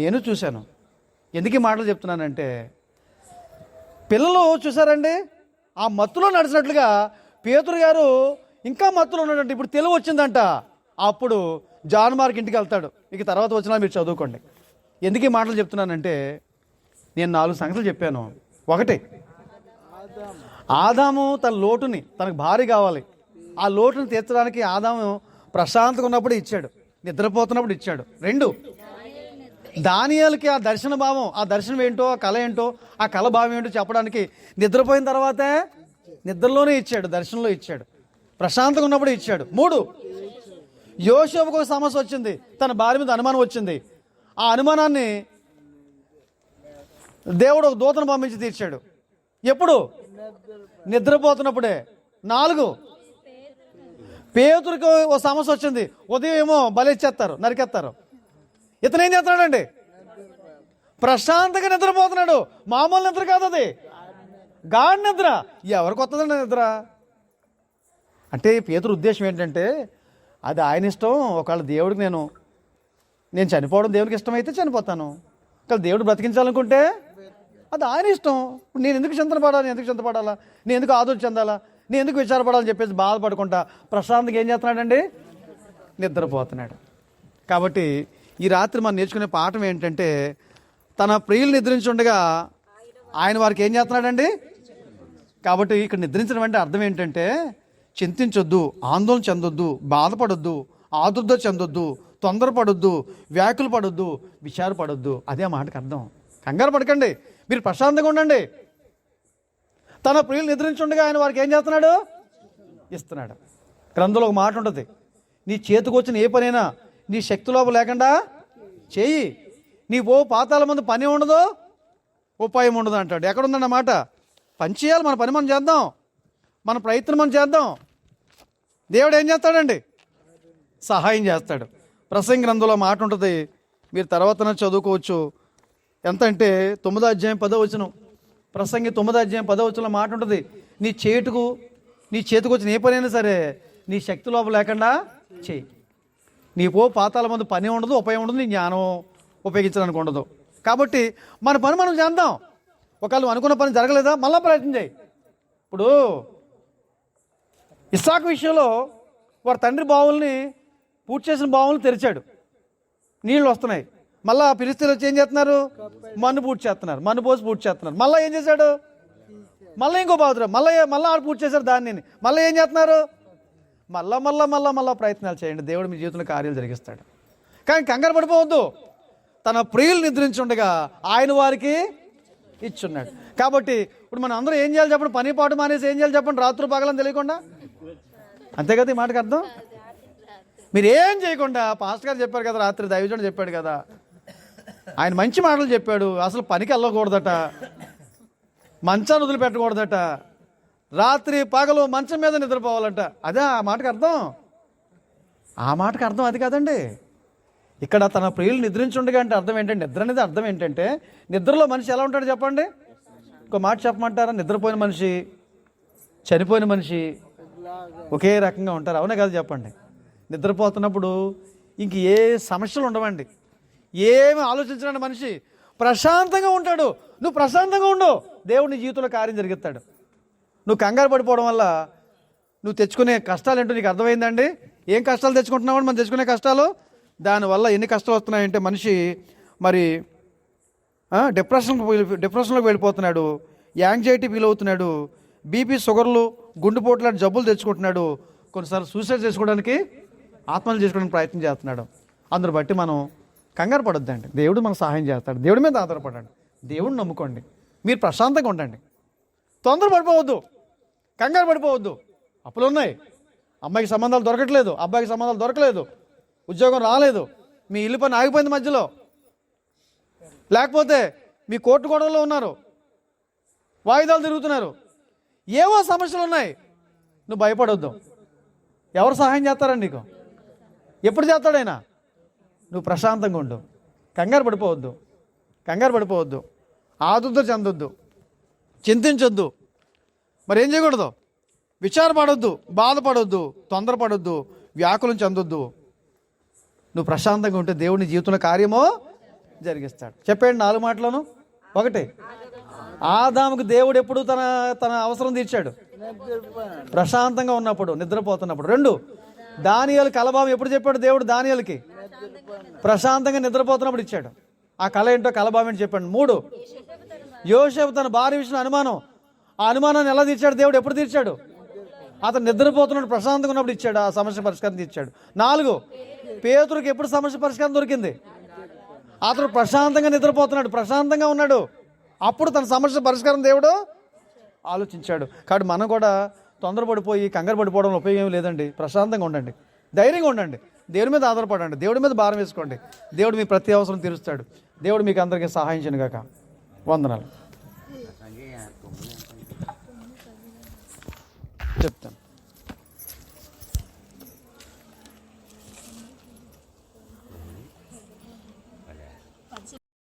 Speaker 2: నేను చూశాను. ఎందుకు ఈ మాటలు చెప్తున్నానంటే, పిల్లలు చూసారండి ఆ మత్తులో నడిచినట్లుగా పేతురు గారు ఇంకా మత్తులో ఉన్నాడంటే ఇప్పుడు తెలివి వచ్చిందంట. అప్పుడు జాన్ మార్క్ ఇంటికి వెళ్తాడు. ఇక తర్వాత వచ్చినా మీరు చదువుకోండి. ఎందుకు ఈ మాటలు చెప్తున్నానంటే, నేను 4 సంగతులు చెప్పాను. ఒకటి, ఆదాము తన లోటుని, తనకు భార్య కావాలి, ఆ లోటుని తీర్చడానికి ఆదాము ప్రశాంతంగా ఉన్నప్పుడు ఇచ్చాడు, నిద్రపోతున్నప్పుడు ఇచ్చాడు. 2, దానియేలుకి ఆ దర్శన భావం, ఆ దర్శనం ఏంటో, ఆ కళ ఏంటో, ఆ కళ భావం ఏంటో చెప్పడానికి నిద్రపోయిన తర్వాతే నిద్రలోనే ఇచ్చాడు, దర్శనంలో ఇచ్చాడు, ప్రశాంతంగా ఉన్నప్పుడు ఇచ్చాడు. 3, యోసేపుకు ఒక సమస్య వచ్చింది, తన భార్య మీద అనుమానం వచ్చింది. ఆ అనుమానాన్ని దేవుడు ఒక దూతను పంపించి తీర్చాడు. ఎప్పుడు? నిద్రపోతున్నప్పుడే. 4, పేతురికి ఓ సమస్య వచ్చింది. ఉదయం ఏమో బలిచ్చేస్తారు, నరికేస్తారు. ఇతను ఏం చేస్తున్నాడండి? ప్రశాంతంగా నిద్రపోతున్నాడు. మామూలు నిద్ర కాదు, అది గాఢ నిద్ర. ఎవరికి వస్తుందండి నిద్ర? అంటే పేతురు ఉద్దేశం ఏంటంటే, అది ఆయన ఇష్టం. ఒకవేళ దేవుడికి నేను చనిపోవడం దేవుడికి ఇష్టమైతే చనిపోతాను. ఒకవేళ దేవుడు బ్రతికించాలనుకుంటే అది ఆయన ఇష్టం. నేను ఎందుకు చింతపడాలా, నేను ఎందుకు ఆదోళన చెందాలా, నేను ఎందుకు విచారపడాలని చెప్పేసి బాధపడుకుంటా ప్రశాంతంగా ఏం చేస్తున్నాడండి? నిద్రపోతున్నాడు. కాబట్టి ఈ రాత్రి మనం నేర్చుకునే పాఠం ఏంటంటే, తన ప్రియులు నిద్రించుండగా ఆయన వారికి ఏం చేస్తున్నాడండి? కాబట్టి ఇక్కడ నిద్రించడం అంటే అర్థం ఏంటంటే, చింతించొద్దు, ఆందోళన చెందొద్దు, బాధపడొద్దు, ఆదుర్ద చెందొద్దు, తొందరపడొద్దు, వ్యాకులు పడొద్దు, విచారపడొద్దు. అదే మాటకు అర్థం. కంగారు పడకండి, మీరు ప్రశాంతంగా ఉండండి. తన ప్రియులు నిద్రించుండగా ఆయన వారికి ఏం చేస్తున్నాడు? ఇస్తున్నాడు. గ్రంథంలో ఒక మాట ఉంటుంది, నీ చేతికి వచ్చిన ఏ పనైనా నీ శక్తి లోపం లేకుండా చేయి, నీ పాతాల ముందు పని ఉండదు, ఉపాయం ఉండదు అంటాడు. ఎక్కడుందన్న మాట? పని చేయాలి, మన పని మనం చేద్దాం, మన ప్రయత్నం మనం చేద్దాం. దేవుడు ఏం చేస్తాడండి? సహాయం చేస్తాడు. ప్రసంగి గ్రంథంలో మాట ఉంటుంది, మీరు తర్వాత చదువుకోవచ్చు. ఎంత అంటే 9వ అధ్యాయం 10వ వచనం. ప్రసంగి 9వ అధ్యాయం 10వ వచనంలో మాట ఉంటుంది, నీ చేతికి వచ్చిన ఏ పనైనా సరే నీ శక్తి లోపం లేకుండా చేయి. నీ పాతాల ముందు పని ఉండదు, ఉపాయం ఉండదు, నీ జ్ఞానం ఉపయోగించడానికి ఉండదు. కాబట్టి మన పని మనం చేద్దాం. ఒకవేళ అనుకున్న పని జరగలేదా, మళ్ళీ ప్రయత్నం చేయి. ఇప్పుడు ఇస్సాకు విషయంలో వారి తండ్రి బావుల్ని, పూర్తి చేసిన బావులను తెరిచాడు, నీళ్ళు వస్తున్నాయి. మళ్ళీ ఫిలిస్తీన్లు వచ్చి ఏం చేస్తున్నారు? మన్ను పూర్తి చేస్తున్నారు, మన్ను పోసి పూర్తి చేస్తున్నారు. మళ్ళీ ఏం చేశాడు? మళ్ళీ ఇంకో బావుతున్నారు, మళ్ళీ ఆడు పూర్తి చేశారు దాన్ని. మళ్ళీ ఏం చేస్తున్నారు? మళ్ళా ప్రయత్నాలు చేయండి, దేవుడు మీ జీవితంలో కార్యాలు జరిగిస్తాడు. కానీ కంగారు పడిపోవద్దు. తన ప్రియులు నిద్రించుండగా ఆయన వారికి ఇచ్చున్నాడు. కాబట్టి ఇప్పుడు మనం అందరూ ఏం చేయాలి చెప్పండి? పని పాటు మానేసి ఏం చేయాలి చెప్పండి? రాత్రి పగలని తెలియకుండా. అంతే కదా ఈ మాటకు అర్థం? మీరు ఏం చేయకుండా, పాస్టర్ గారు చెప్పారు కదా, రాత్రి దైవజనుడు చెప్పాడు కదా, ఆయన మంచి మాటలు చెప్పాడు. అసలు పనికి వెళ్ళకూడదట, మంచాన్ని వదిలిపెట్టకూడదట, రాత్రి పగలు మంచం మీద నిద్రపోవాలంట. అదే ఆ మాటకు అర్థం. ఆ మాటకు అర్థం అది కాదండి. ఇక్కడ తన ప్రియులు నిద్రించుండగా అంటే అర్థం ఏంటంటే, నిద్ర అనేది అర్థం ఏంటంటే, నిద్రలో మనిషి ఎలా ఉంటాడు చెప్పండి? ఒక మాట చెప్పమంటారా? నిద్రపోయిన మనిషి, చనిపోయిన మనిషి ఒకే రకంగా ఉంటారు. అవునే కదా చెప్పండి? నిద్రపోతున్నప్పుడు ఇంక ఏ సమస్యలు ఉండవండి, ఏమి ఆలోచించడానికి మనిషి ప్రశాంతంగా ఉంటాడు. నువ్వు ప్రశాంతంగా ఉండు, దేవుడు నీ జీవితంలో కార్యం జరిగిస్తాడు. నువ్వు కంగారు పడిపోవడం వల్ల నువ్వు తెచ్చుకునే కష్టాలు ఏంటో నీకు అర్థమైందండి? ఏం కష్టాలు తెచ్చుకుంటున్నావు? మనం తెచ్చుకునే కష్టాలు, దానివల్ల ఎన్ని కష్టాలు వస్తున్నాయంటే మనిషి మరి డిప్రెషన్లోకి వెళ్ళిపోతున్నాడు, యాంగ్జైటీ ఫీల్ అవుతున్నాడు, బీపీ, షుగర్లు, గుండెపోటు లాంటి జబ్బులు తెచ్చుకుంటున్నాడు, కొన్నిసార్లు సూసైడ్ చేసుకోవడానికి ఆత్మహత్య చేసుకోవడానికి ప్రయత్నం చేస్తున్నాడు. అందుని బట్టి మనం కంగారు పడొద్దండి. దేవుడు మనకు సహాయం చేస్తాడు. దేవుడి మీద ఆధారపడండి. దేవుడిని నమ్ముకోండి. మీరు ప్రశాంతంగా ఉండండి. తొందర పడిపోవద్దు, కంగారు పడిపోవద్దు. అప్పులు ఉన్నాయి, అమ్మాయికి సంబంధాలు దొరకట్లేదు, అబ్బాయికి సంబంధాలు దొరకలేదు, ఉద్యోగం రాలేదు, మీ ఇల్లు పని ఆగిపోయింది మధ్యలో, లేకపోతే మీ కోర్టు గొడవలో ఉన్నారు, వాయిదాలు తిరుగుతున్నారు, ఏవో సమస్యలు ఉన్నాయి. నువ్వు భయపడొద్దు. ఎవరు సహాయం చేస్తారండి నీకు? ఎప్పుడు చేస్తాడైనా? నువ్వు ప్రశాంతంగా ఉండు, కంగారు పడిపోవద్దు, కంగారు పడిపోవద్దు, ఆదుర్ద చెందొద్దు, చింతించొద్దు. మరి ఏం చేయకూడదు? విచారపడొద్దు, బాధపడొద్దు, తొందరపడొద్దు, వ్యాకులం చెందొద్దు. నువ్వు ప్రశాంతంగా ఉంటే దేవుని జీవితంలో కార్యమో జరిగిస్తాడు. చెప్పండి 4 మాటలను. 1, ఆదాముకు దేవుడు ఎప్పుడు తన తన అవసరం తీర్చాడు? ప్రశాంతంగా ఉన్నప్పుడు, నిద్రపోతున్నప్పుడు. 2, దానియేలు కలభావం ఎప్పుడు చెప్పాడు దేవుడు దానియేలుకి? ప్రశాంతంగా నిద్రపోతున్నప్పుడు ఇచ్చాడు. ఆ కళ ఏంటో, కలభావం ఏంటో చెప్పండి. 3, యోసేపు తన భార్య విషయంలో అనుమానం, ఆ అనుమానాన్ని ఎలా తీర్చాడు దేవుడు? ఎప్పుడు తీర్చాడు? అతను నిద్రపోతున్నాడు, ప్రశాంతంగా ఉన్నప్పుడు ఇచ్చాడు, ఆ సమస్య పరిష్కారం తీర్చాడు. 4, పేతురుకి ఎప్పుడు సమస్య పరిష్కారం దొరికింది? అతను ప్రశాంతంగా నిద్రపోతున్నాడు, ప్రశాంతంగా ఉన్నాడు, అప్పుడు తన సమస్య పరిష్కారం దేవుడు ఆలోచించాడు. కాబట్టి మనం కూడా తొందరపడిపోయి కంగారు పడిపోవడం ఉపయోగం లేదండి. ప్రశాంతంగా ఉండండి, ధైర్యంగా ఉండండి, దేవుడి మీద ఆధారపడండి, దేవుడి మీద భారం వేసుకోండి. దేవుడు మీ ప్రతి అవసరం తీరుస్తాడు. దేవుడు మీకు అందరికీ సహాయం చేయను గాక. వందనాలు.